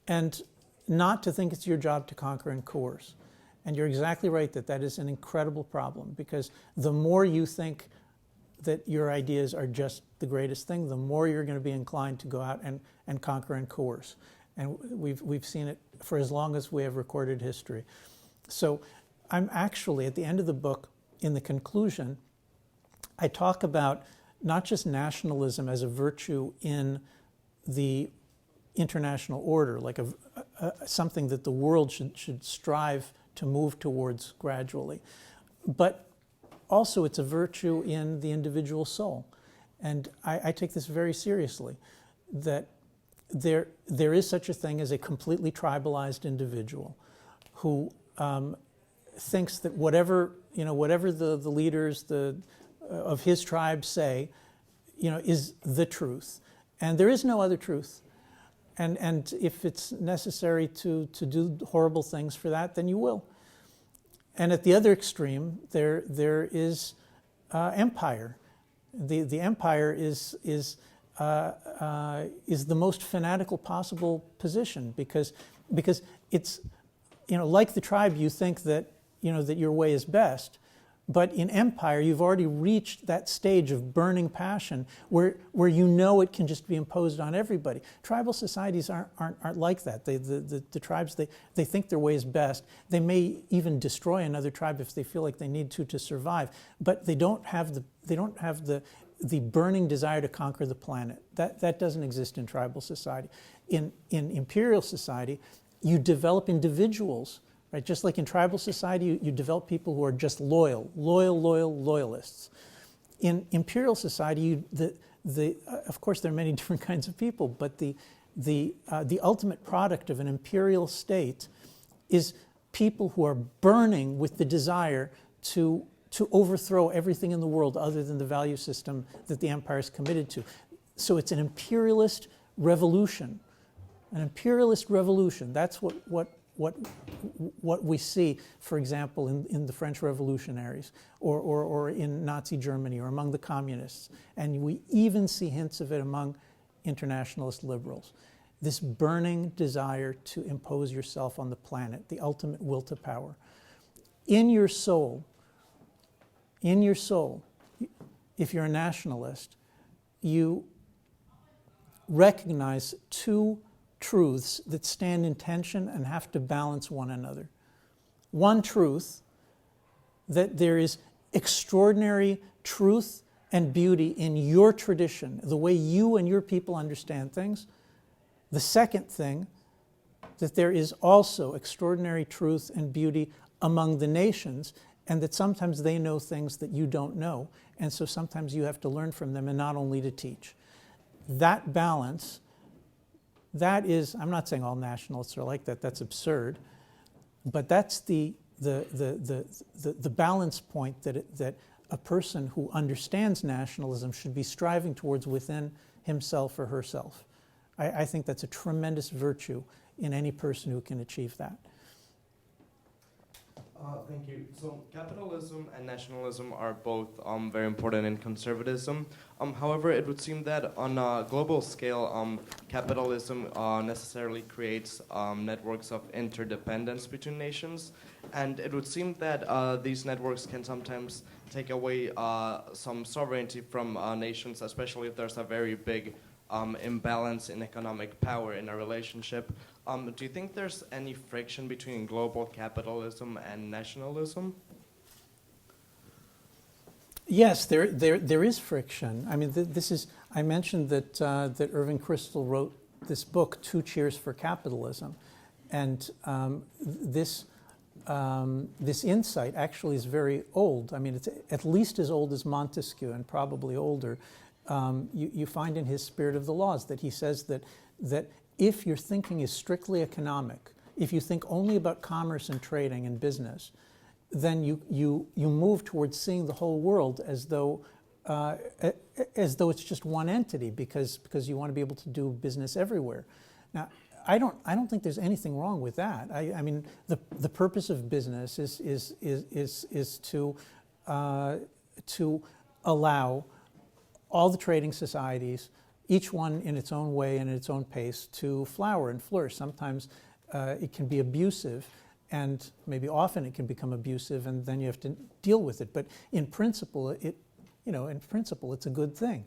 and not to think it's your job to conquer and coerce. And you're exactly right that is an incredible problem, because the more you think that your ideas are just the greatest thing, the more you're going to be inclined to go out and conquer and coerce. And we've seen it for as long as we have recorded history. So I'm actually, at the end of the book, in the conclusion, I talk about not just nationalism as a virtue in the international order, like something that the world should strive to move towards gradually, but also it's a virtue in the individual soul. And I take this very seriously, that there is such a thing as a completely tribalized individual who thinks that whatever the leaders of his tribe say, is the truth, and there is no other truth. And if it's necessary to do horrible things for that, then you will. And at the other extreme, there is empire. The empire is the most fanatical possible position, because it's, like the tribe, you think that that your way is best. But in empire, you've already reached that stage of burning passion where it can just be imposed on everybody. Tribal societies aren't like that. The tribes, they think their way is best. They may even destroy another tribe if they feel like they need to survive. But they don't have the burning desire to conquer the planet. That doesn't exist in tribal society. In imperial society, you develop individuals. Right? Just like in tribal society, you develop people who are just loyalists. In imperial society, of course, there are many different kinds of people, but the ultimate product of an imperial state is people who are burning with the desire to overthrow everything in the world other than the value system that the empire is committed to. So it's an imperialist revolution. An imperialist revolution. That's what we see, for example, in the French revolutionaries or in Nazi Germany or among the communists. And we even see hints of it among internationalist liberals. This burning desire to impose yourself on the planet, the ultimate will to power. In your soul, in your soul, if you're a nationalist, you recognize two truths that stand in tension and have to balance one another. One truth, that there is extraordinary truth and beauty in your tradition, the way you and your people understand things. The second thing, that there is also extraordinary truth and beauty among the nations, and that sometimes they know things that you don't know, and so sometimes you have to learn from them and not only to teach. That balance, that is, I'm not saying all nationalists are like that, that's absurd, but that's the balance point that a person who understands nationalism should be striving towards within himself or herself. I think that's a tremendous virtue in any person who can achieve that.
Thank you. So capitalism and nationalism are both very important in conservatism. However, it would seem that on a global scale, capitalism necessarily creates networks of interdependence between nations. And it would seem that these networks can sometimes take away some sovereignty from nations, especially if there's a very big imbalance in economic power in a relationship. Do you think there's any friction between global capitalism and nationalism?
Yes, there is friction. I mean, I mentioned that Irving Kristol wrote this book, Two Cheers for Capitalism, and this insight actually is very old. I mean, it's at least as old as Montesquieu and probably older. You find in his Spirit of the Laws that he says that if your thinking is strictly economic, if you think only about commerce and trading and business, then you move towards seeing the whole world as though it's just one entity, because you want to be able to do business everywhere. Now, I don't think there's anything wrong with that. I mean, the purpose of business is to allow all the trading societies, each one in its own way and in its own pace, to flower and flourish. Sometimes it can be abusive, and maybe often it can become abusive, and then you have to deal with it. But in principle, it's a good thing.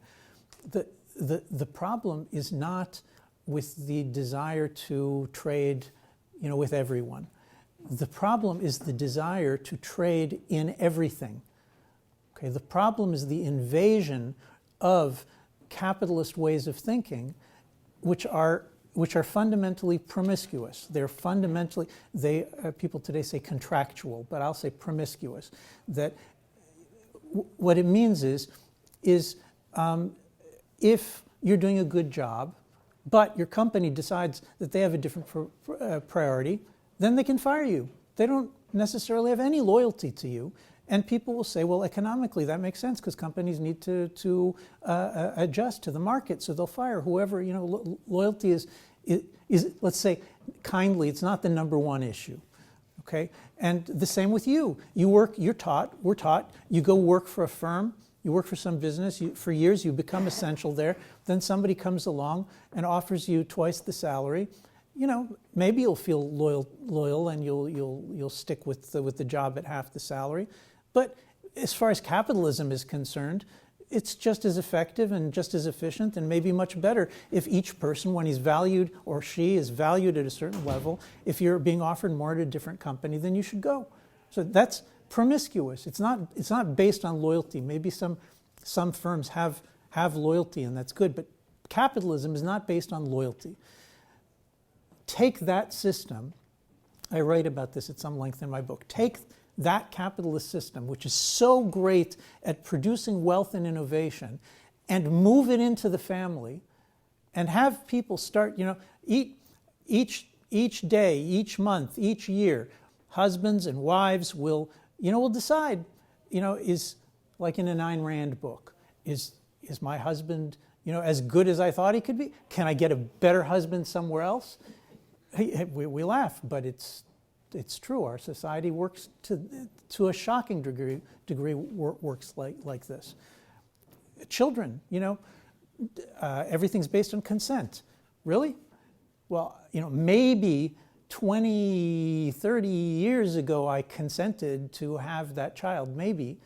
The problem is not with the desire to trade, with everyone. The problem is the desire to trade in everything. Okay, the problem is the invasion of capitalist ways of thinking, which are fundamentally promiscuous. They're fundamentally, people today say contractual, but I'll say promiscuous. That what it means is if you're doing a good job, but your company decides that they have a different priority, then they can fire you. They don't necessarily have any loyalty to you. And people will say, well, economically, that makes sense because companies need to adjust to the market, so they'll fire whoever. Loyalty is, let's say, kindly, it's not the number one issue. Okay? And the same with you. We're taught, you go work for a firm, you work for some business, for years you become essential there, then somebody comes along and offers you twice the salary. Maybe you'll feel loyal and you'll stick with the job at half the salary. But as far as capitalism is concerned, it's just as effective and just as efficient, and maybe much better if each person, when he's valued or she is valued at a certain level, if you're being offered more at a different company, then you should go. So that's promiscuous. It's not based on loyalty. Maybe some firms have loyalty, and that's good, but capitalism is not based on loyalty. Take that system. I write about this at some length in my book. Take that capitalist system, which is so great at producing wealth and innovation, and move it into the family, and have people start, each day, each month, each year, husbands and wives will decide, is like in a Ayn Rand book, is my husband, as good as I thought he could be? Can I get a better husband somewhere else? We laugh, but it's true. Our society works to a shocking degree works like this. Children, everything's based on consent. Really? Well, maybe 20, 30 years ago I consented to have that child, maybe.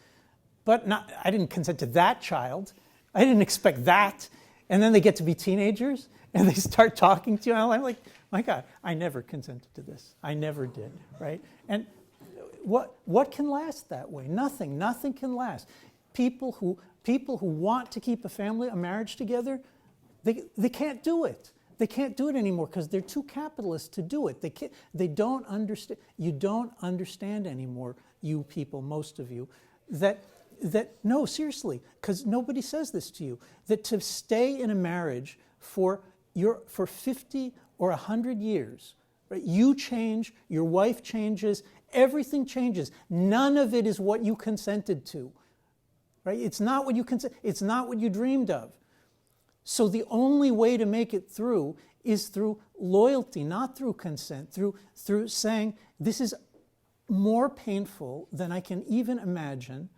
but I didn't consent to that child. I didn't expect that. And then they get to be teenagers and they start talking to you. And I'm like, my God, I never consented to this. I never did, right? And what can last that way? Nothing. Nothing can last. People who want to keep a marriage together, they can't do it. They can't do it anymore because they're too capitalist to do it. They don't understand. You don't understand anymore, you people, most of you, that no, seriously, because nobody says this to you, that to stay in a marriage for 50 or 100 years, right, you change, your wife changes, everything changes. None of it is what you consented to, right? It's not what you it's not what you dreamed of. So the only way to make it through is through loyalty, not through consent, through saying, this is more painful than I can even imagine.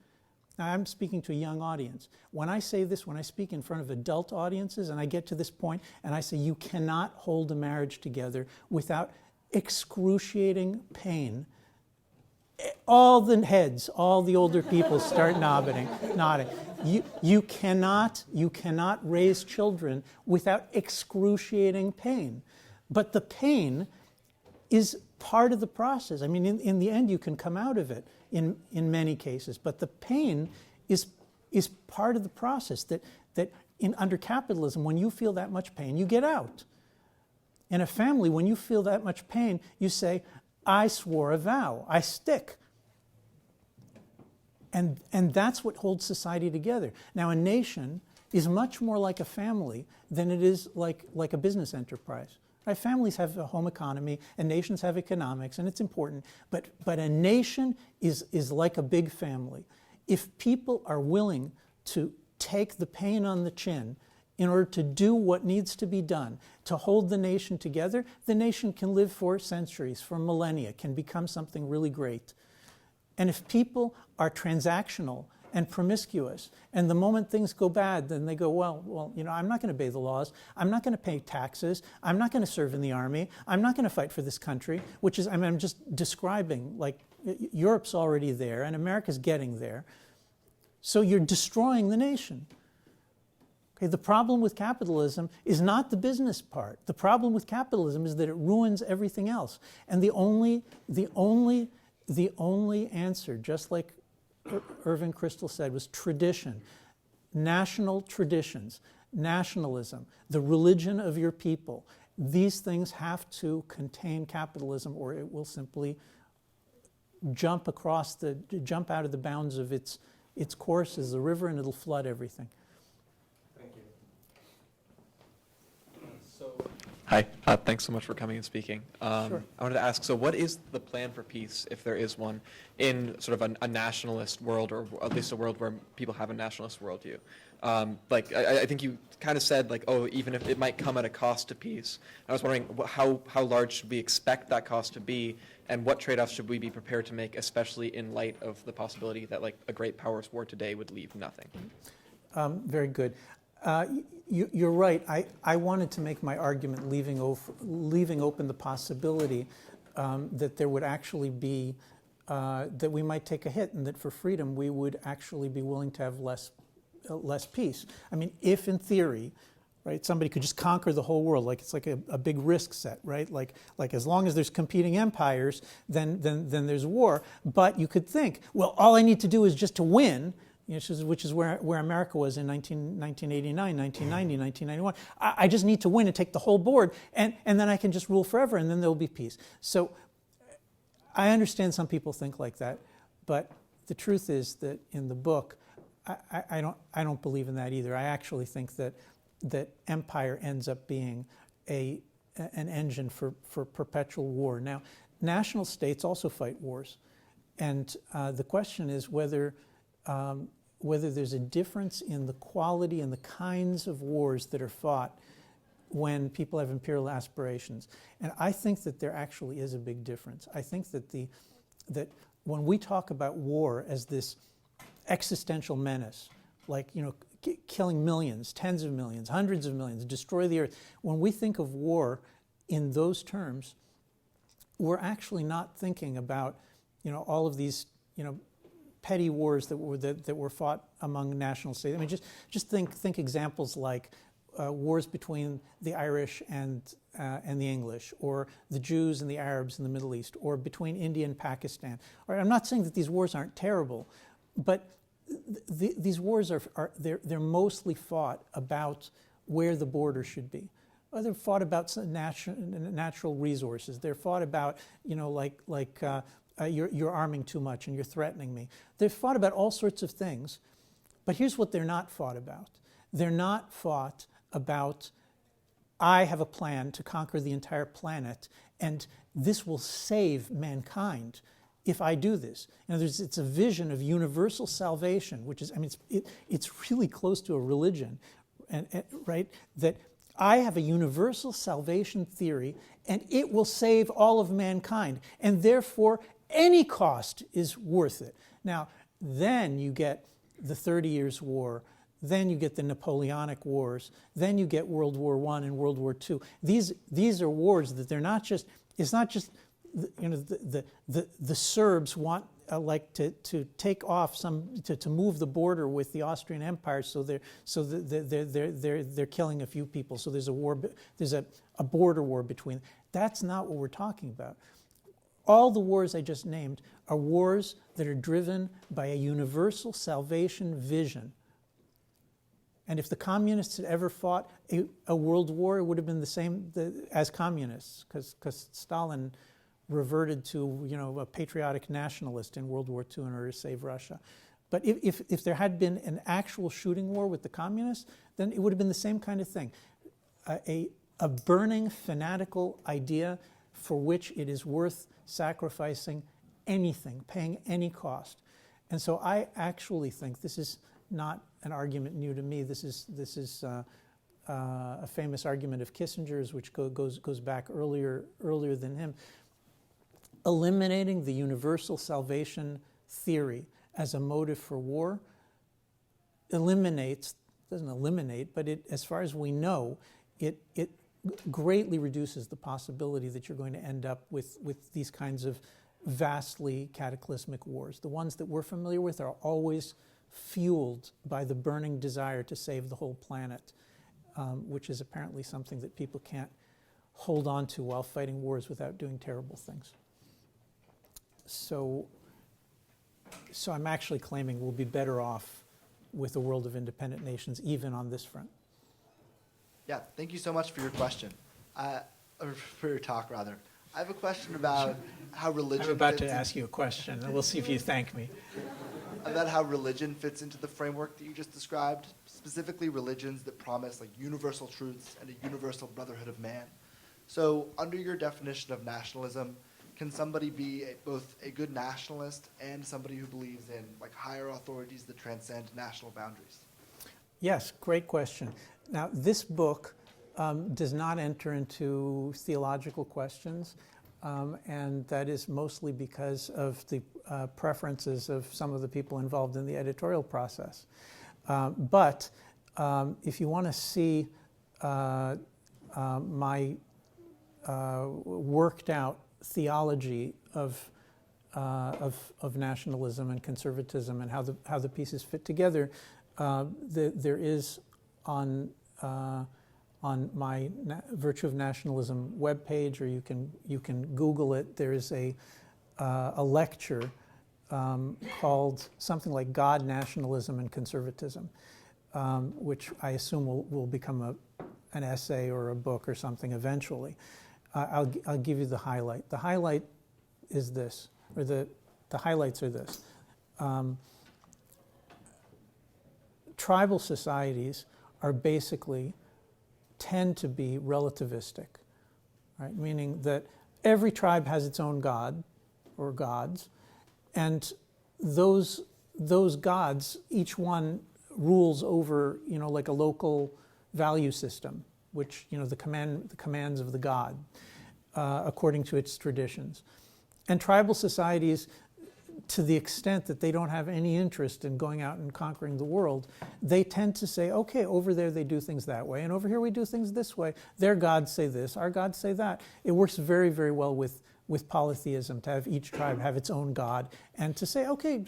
Now, I'm speaking to a young audience. When I say this, when I speak in front of adult audiences, and I get to this point, and I say, you cannot hold a marriage together without excruciating pain, all the heads, all the older people start nodding. You cannot raise children without excruciating pain. But the pain is part of the process. I mean, in the end, you can come out of it in many cases. But the pain is part of the process. That under capitalism, when you feel that much pain, you get out. In a family, when you feel that much pain, you say, I swore a vow. I stick. And that's what holds society together. Now, a nation is much more like a family than it is like a business enterprise. Right? Families have a home economy, and nations have economics, and it's important. But a nation is like a big family. If people are willing to take the pain on the chin in order to do what needs to be done, to hold the nation together, the nation can live for centuries, for millennia, can become something really great. And if people are transactional and promiscuous, and the moment things go bad, then they go, well, I'm not going to obey the laws, I'm not going to pay taxes, I'm not going to serve in the army, I'm not going to fight for this country, which is, I'm just describing, like, Europe's already there, and America's getting there. So you're destroying the nation. Okay, the problem with capitalism is not the business part. The problem with capitalism is that it ruins everything else. And the only answer, just like Irving Kristol said, was tradition, national traditions, nationalism, the religion of your people. These things have to contain capitalism, or it will simply jump out of the bounds of its course as the river, and it'll flood everything.
Hi, thanks so much for coming and speaking.
Sure.
I wanted to ask, so what is the plan for peace, if there is one, in sort of a nationalist world, or at least a world where people have a nationalist worldview? I think you kind of said, like, oh, even if it might come at a cost to peace. I was wondering, how large should we expect that cost to be, and what trade-offs should we be prepared to make, especially in light of the possibility that, like, a great powers war today would leave nothing?
Very good. You're right. I wanted to make my argument leaving open the possibility that there would actually be, that we might take a hit, and that for freedom we would actually be willing to have less peace. I mean, if in theory, right, somebody could just conquer the whole world, like it's like a big risk set, right? Like as long as there's competing empires, then there's war. But you could think, well, all I need to do is just to win. Which is where America was in 1989, 1990, 1991. I just need to win and take the whole board, and then I can just rule forever, and then there'll be peace. So I understand some people think like that, but the truth is that in the book, I don't believe in that either. I actually think that empire ends up being an engine for perpetual war. Now, national states also fight wars, and the question is whether there's a difference in the quality and the kinds of wars that are fought when people have imperial aspirations. And I think that there actually is a big difference. I think that when we talk about war as this existential menace, like, killing millions, tens of millions, hundreds of millions, destroy the earth, when we think of war in those terms, we're actually not thinking about, all of these, petty wars that were fought among national states. I mean, just think examples like wars between the Irish and the English, or the Jews and the Arabs in the Middle East, or between India and Pakistan. All right, I'm not saying that these wars aren't terrible, but these wars they're mostly fought about where the border should be. Or they're fought about natural resources. They're fought about, you're arming too much and you're threatening me. They're fought about all sorts of things, but here's what they're not fought about. They're not fought about, I have a plan to conquer the entire planet, and this will save mankind if I do this. It's a vision of universal salvation, which is, it's really close to a religion, right? That I have a universal salvation theory, and it will save all of mankind, and therefore any cost is worth it. Now, then you get the 30 Years' War, then you get the Napoleonic Wars, then you get World War I and World War II. These are wars that they're not just, it's not just, the Serbs want to take off to move the border with the Austrian Empire, so they're killing a few people. So there's a war, there's a border war between. That's not what we're talking about. All the wars I just named are wars that are driven by a universal salvation vision. And if the communists had ever fought a world war, it would have been the same as communists, because Stalin reverted to a patriotic nationalist in World War II in order to save Russia. But if there had been an actual shooting war with the communists, then it would have been the same kind of thing. A burning, fanatical idea for which it is worth sacrificing anything, paying any cost. And so I actually think this is not an argument new to me. This is a famous argument of Kissinger's, which goes back earlier than him. Eliminating the universal salvation theory as a motive for war doesn't eliminate, but as far as we know, it greatly reduces the possibility that you're going to end up with these kinds of vastly cataclysmic wars. The ones that we're familiar with are always fueled by the burning desire to save the whole planet, which is apparently something that people can't hold on to while fighting wars without doing terrible things. So I'm actually claiming we'll be better off with a world of independent nations, even on this front.
Yeah, thank you so much for your question, or for your talk, rather. I have a question about how religion
I'm about
fits
to ask you a question, and we'll see if you thank me.
About how religion fits into the framework that you just described, specifically religions that promise universal truths and a universal brotherhood of man. So under your definition of nationalism, can somebody be both a good nationalist and somebody who believes in higher authorities that transcend national boundaries?
Yes, great question. Now, this book does not enter into theological questions, and that is mostly because of the preferences of some of the people involved in the editorial process. But if you want to see my worked out theology of nationalism and conservatism and how the pieces fit together, there is on my Virtue of Nationalism webpage, or you can Google it. There is a lecture called something like God, Nationalism, and Conservatism, which I assume will become an essay or a book or something eventually. I'll give you the highlight. The highlight is this, or the highlights are this. Tribal societies are basically tend to be relativistic, right? Meaning that every tribe has its own god or gods, and those gods, each one rules over, like a local value system, which, the commands of the god, according to its traditions. And tribal societies, to the extent that they don't have any interest in going out and conquering the world, they tend to say, okay, over there they do things that way, and over here we do things this way. Their gods say this, our gods say that. It works very, very well with polytheism, to have each tribe have its own god, and to say, okay,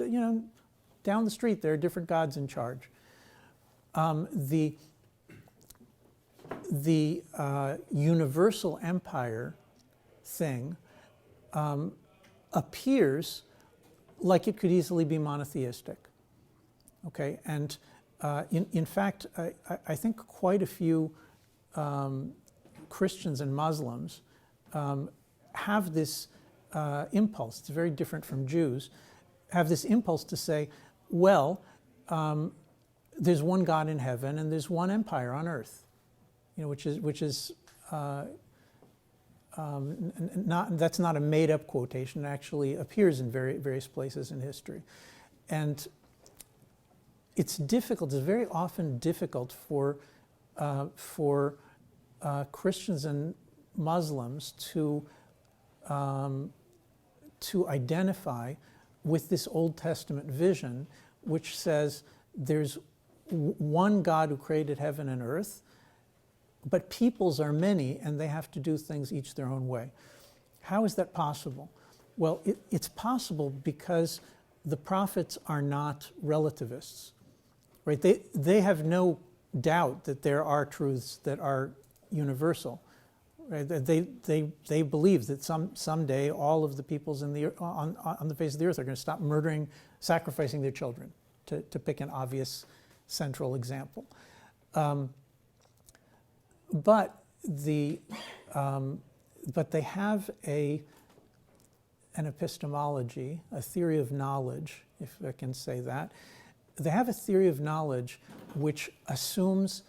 down the street there are different gods in charge. The universal empire thing appears like it could easily be monotheistic. Okay, and in fact, I think quite a few Christians and Muslims have this impulse. It's very different from Jews. Have this impulse to say, well, there's one God in heaven and there's one empire on earth, which is that's not a made-up quotation. It actually appears in various places in history, and it's difficult. It's very often difficult for Christians and Muslims to identify with this Old Testament vision, which says there's one God who created heaven and earth, but peoples are many and they have to do things each their own way. How is that possible? Well, it's possible because the prophets are not relativists, right? They have no doubt that there are truths that are universal. Right? They believe that someday all of the peoples on the face of the earth are going to stop murdering, sacrificing their children, to pick an obvious central example. But they have an epistemology, a theory of knowledge, if I can say that. They have a theory of knowledge which assumes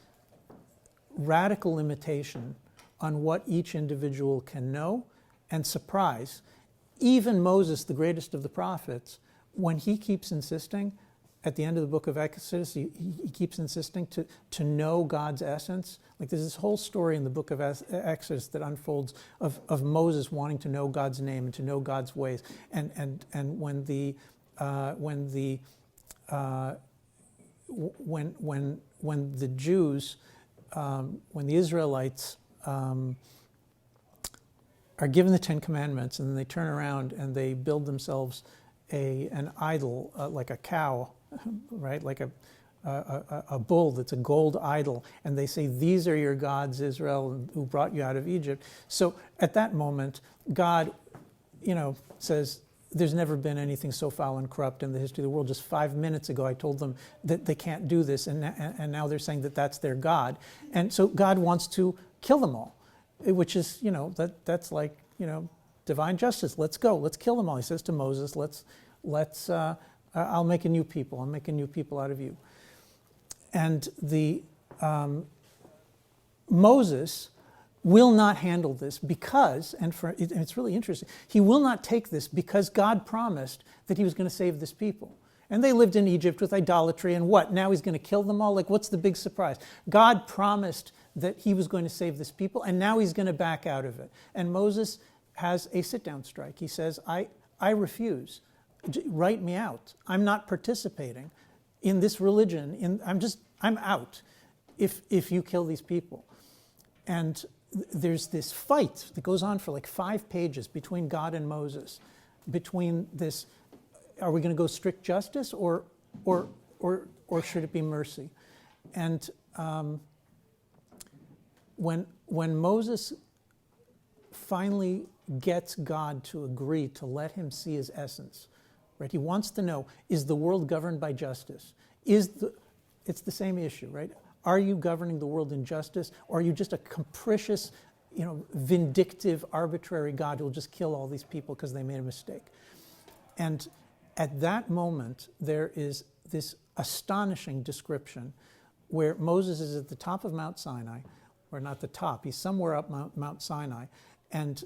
radical limitation on what each individual can know, and surprise. Even Moses, the greatest of the prophets, when he keeps insisting, at the end of the book of Exodus, he keeps insisting to know God's essence. Like there's this whole story in the book of Exodus that unfolds of Moses wanting to know God's name and to know God's ways. And when the Jews, when the Israelites are given the Ten Commandments, and then they turn around and they build themselves an idol, like a cow, right, like a bull that's a gold idol, and they say, "These are your gods, Israel, who brought you out of Egypt." So at that moment, God, says, "There's never been anything so foul and corrupt in the history of the world. Just 5 minutes ago, I told them that they can't do this, and now they're saying that that's their God." And so God wants to kill them all, which is, that's like, divine justice. Let's go. Let's kill them all. He says to Moses, let's I'll make a new people. I'll make a new people out of you. And Moses will not handle this because, and it's really interesting, he will not take this because God promised that he was going to save this people. And they lived in Egypt with idolatry, and what? Now he's going to kill them all? Like, what's the big surprise? God promised that he was going to save this people, and now he's going to back out of it. And Moses has a sit-down strike. He says, I refuse. Write me out. I'm not participating in this religion. I'm out if you kill these people. And there's this fight that goes on for like 5 pages between God and Moses, between this, are we going to go strict justice or should it be mercy? And when Moses finally gets God to agree to let him see his essence, right? He wants to know, is the world governed by justice? It's the same issue, right? Are you governing the world in justice, or are you just a capricious, vindictive, arbitrary God who will just kill all these people because they made a mistake? And at that moment, there is this astonishing description where Moses is at the top of Mount Sinai, or not the top, he's somewhere up Mount Sinai, and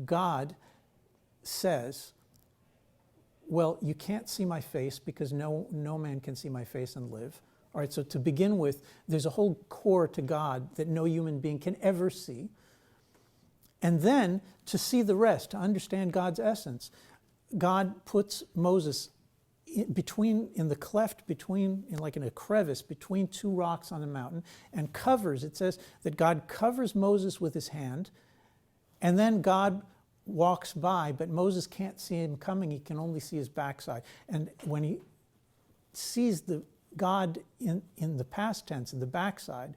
God says, well, you can't see my face because no man can see my face and live. All right, so to begin with, there's a whole core to God that no human being can ever see. And then to see the rest, to understand God's essence, God puts Moses in the cleft between, in a crevice between 2 rocks on the mountain, and it says that God covers Moses with his hand, and then God walks by, but Moses can't see him coming. He can only see his backside. And when he sees the God in the past tense, in the backside,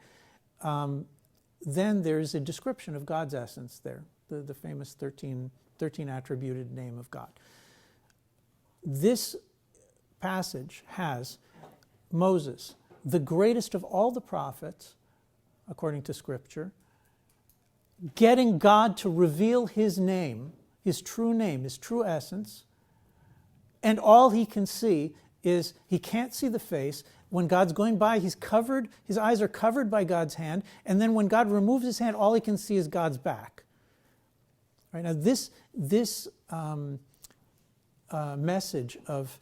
then there's a description of God's essence there, the famous 13 attributed name of God. This passage has Moses, the greatest of all the prophets, according to Scripture, getting God to reveal his name, his true essence, and all he can see is he can't see the face. When God's going by, his eyes are covered by God's hand, and then when God removes his hand, all he can see is God's back. Right? Now this message of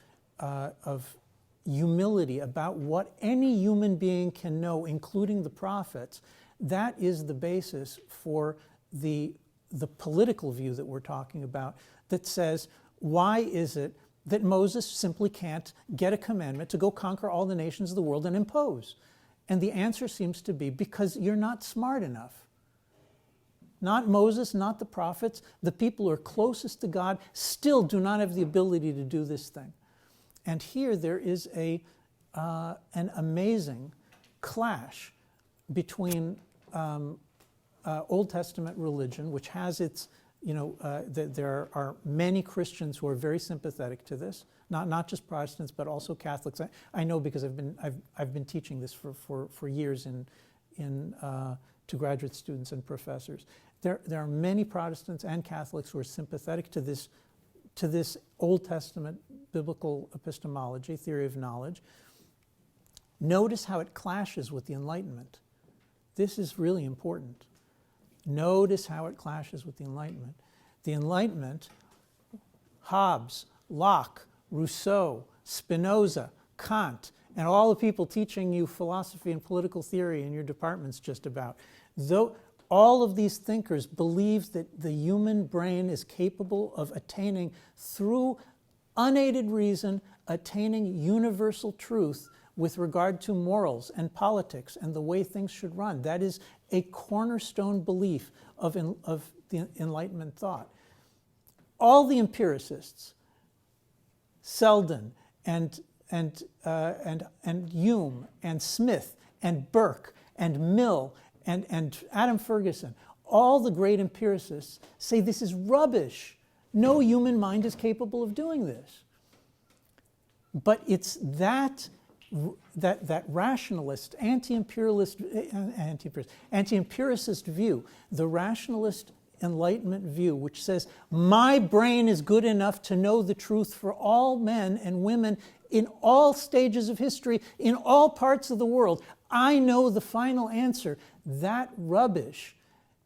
humility about what any human being can know, including the prophets, that is the basis for the political view that we're talking about, that says, why is it that Moses simply can't get a commandment to go conquer all the nations of the world and impose? And the answer seems to be because you're not smart enough. Not Moses, not the prophets, the people who are closest to God still do not have the ability to do this thing. And here there is an amazing clash between Old Testament religion, which has its, there are many Christians who are very sympathetic to this, not just Protestants, but also Catholics. I know because I've been teaching this for years to graduate students and professors. There are many Protestants and Catholics who are sympathetic to this Old Testament biblical epistemology, theory of knowledge. Notice how it clashes with the Enlightenment. This is really important. Notice how it clashes with the Enlightenment. The Enlightenment, Hobbes, Locke, Rousseau, Spinoza, Kant, and all the people teaching you philosophy and political theory in your departments just about, though all of these thinkers believe that the human brain is capable of attaining, through unaided reason, attaining universal truth with regard to morals and politics and the way things should run. That is a cornerstone belief of the Enlightenment thought. All the empiricists, Selden and Hume and Smith and Burke and Mill and Adam Ferguson, all the great empiricists say this is rubbish. No human mind is capable of doing this. But it's that rationalist, anti-empiricist view, the rationalist Enlightenment view, which says, my brain is good enough to know the truth for all men and women in all stages of history, in all parts of the world. I know the final answer. That rubbish,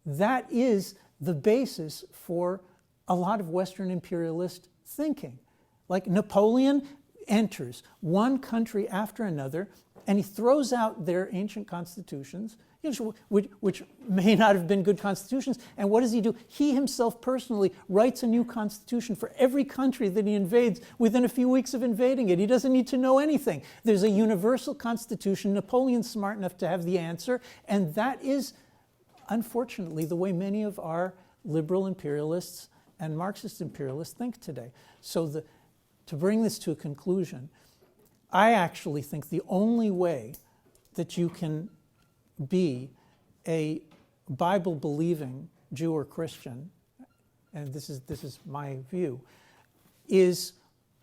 that is the basis for a lot of Western imperialist thinking. Like Napoleon enters one country after another, and he throws out their ancient constitutions, which may not have been good constitutions. And what does he do? He himself personally writes a new constitution for every country that he invades within a few weeks of invading it. He doesn't need to know anything. There's a universal constitution. Napoleon's smart enough to have the answer. And that is, unfortunately, the way many of our liberal imperialists and Marxist imperialists think today. So to bring this to a conclusion, I actually think the only way that you can be a Bible-believing Jew or Christian, and this is my view, is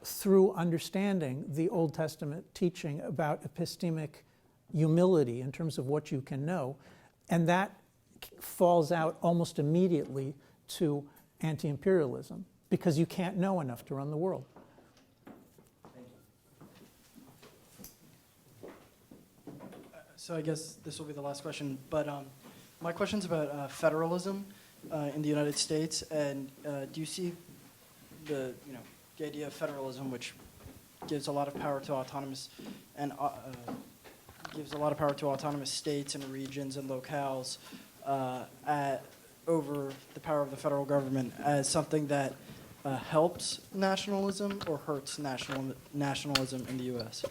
through understanding the Old Testament teaching about epistemic humility in terms of what you can know, and that falls out almost immediately to anti-imperialism, because you can't know enough to run the world.
So I guess this will be the last question, but my question's about federalism in the United States, and do you see the idea of federalism, which gives a lot of power to autonomous states and regions and locales over the power of the federal government, as something that helps nationalism or hurts nationalism in the U.S.?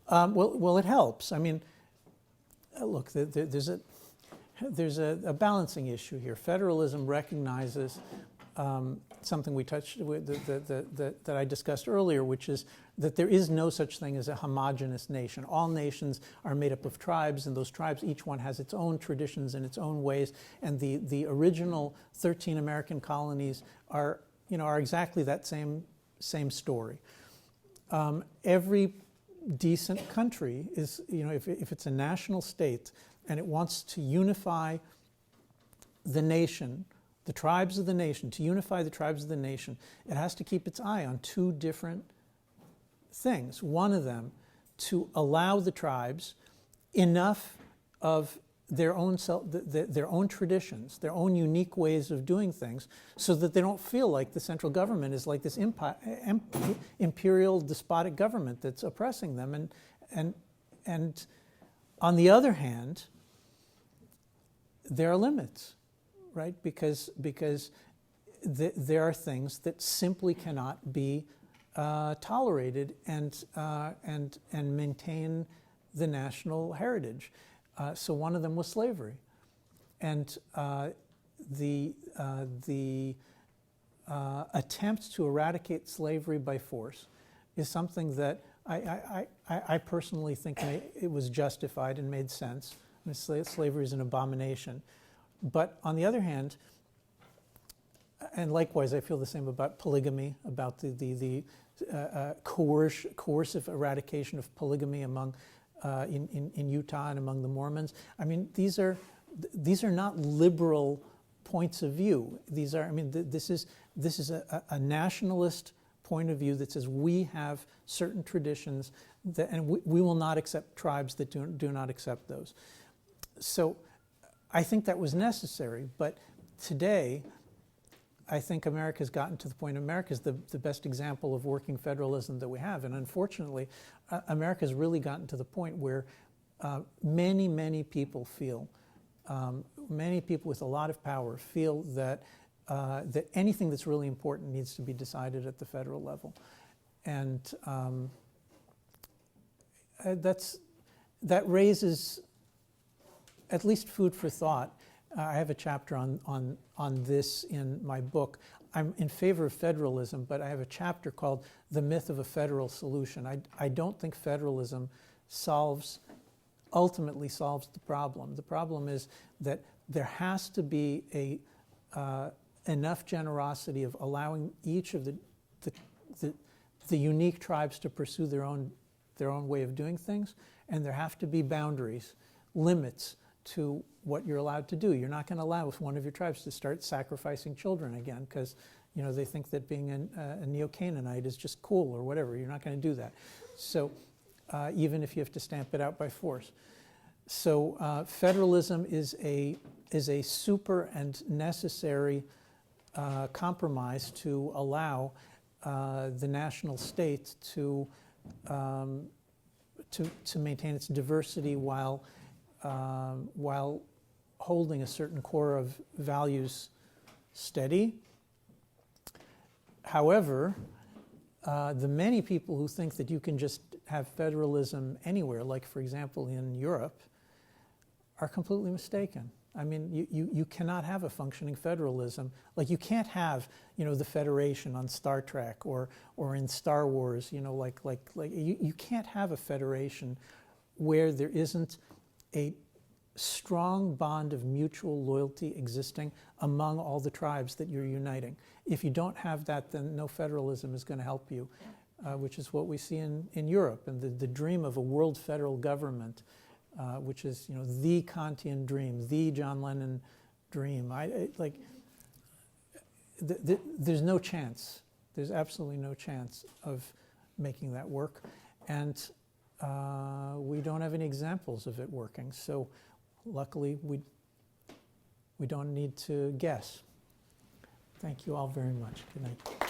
Well, it helps. I mean, look, there's there's a balancing issue here. Federalism recognizes something we touched with that I discussed earlier, which is that there is no such thing as a homogeneous nation. All nations are made up of tribes, and those tribes, each one has its own traditions and its own ways. And the original 13 American colonies are exactly that same story. Every decent country is, if it's a national state and it wants to unify the nation, the tribes of the nation, to unify the tribes of the nation, it has to keep its eye on two different things. One of them, to allow the tribes enough of their own their own traditions, their own unique ways of doing things, so that they don't feel like the central government is like this imperial despotic government that's oppressing them. And on the other hand, there are limits, right? Because there are things that simply cannot be tolerated and maintain the national heritage. So one of them was slavery, and the attempt to eradicate slavery by force is something that I personally think it was justified and made sense. I mean, slavery is an abomination. But on the other hand, and likewise I feel the same about polygamy, about the coercive eradication of polygamy among in Utah and among the Mormons. I mean, these are not liberal points of view. These are, this is a nationalist point of view that says we have certain traditions and we will not accept tribes that do not accept those. So I think that was necessary, but today I think America's gotten to the point, America's the best example of working federalism that we have, and unfortunately America's really gotten to the point where many people feel, many people with a lot of power feel that anything that's really important needs to be decided at the federal level. And that raises at least food for thought. I have a chapter on this in my book. I'm in favor of federalism, but I have a chapter called The Myth of a Federal Solution. I don't think federalism ultimately solves the problem. The problem is that there has to be enough generosity of allowing each of the unique tribes to pursue their own way of doing things, and there have to be boundaries, limits to what you're allowed to do. You're not going to allow one of your tribes to start sacrificing children again because they think that being a Neo-Canaanite is just cool or whatever. You're not going to do that. So even if you have to stamp it out by force. So federalism is a super and necessary compromise to allow the national state to maintain its diversity while holding a certain core of values steady. However, the many people who think that you can just have federalism anywhere, like for example in Europe, are completely mistaken. I mean, you cannot have a functioning federalism. Like you can't have, the Federation on Star Trek or in Star Wars, you can't have a federation where there isn't a strong bond of mutual loyalty existing among all the tribes that you're uniting. If you don't have that, then no federalism is going to help you, which is what we see in Europe, and the dream of a world federal government, which is the Kantian dream, the John Lennon dream. There's no chance. There's absolutely no chance of making that work, and we don't have any examples of it working. So luckily, we don't need to guess. Thank you all very much. Good night.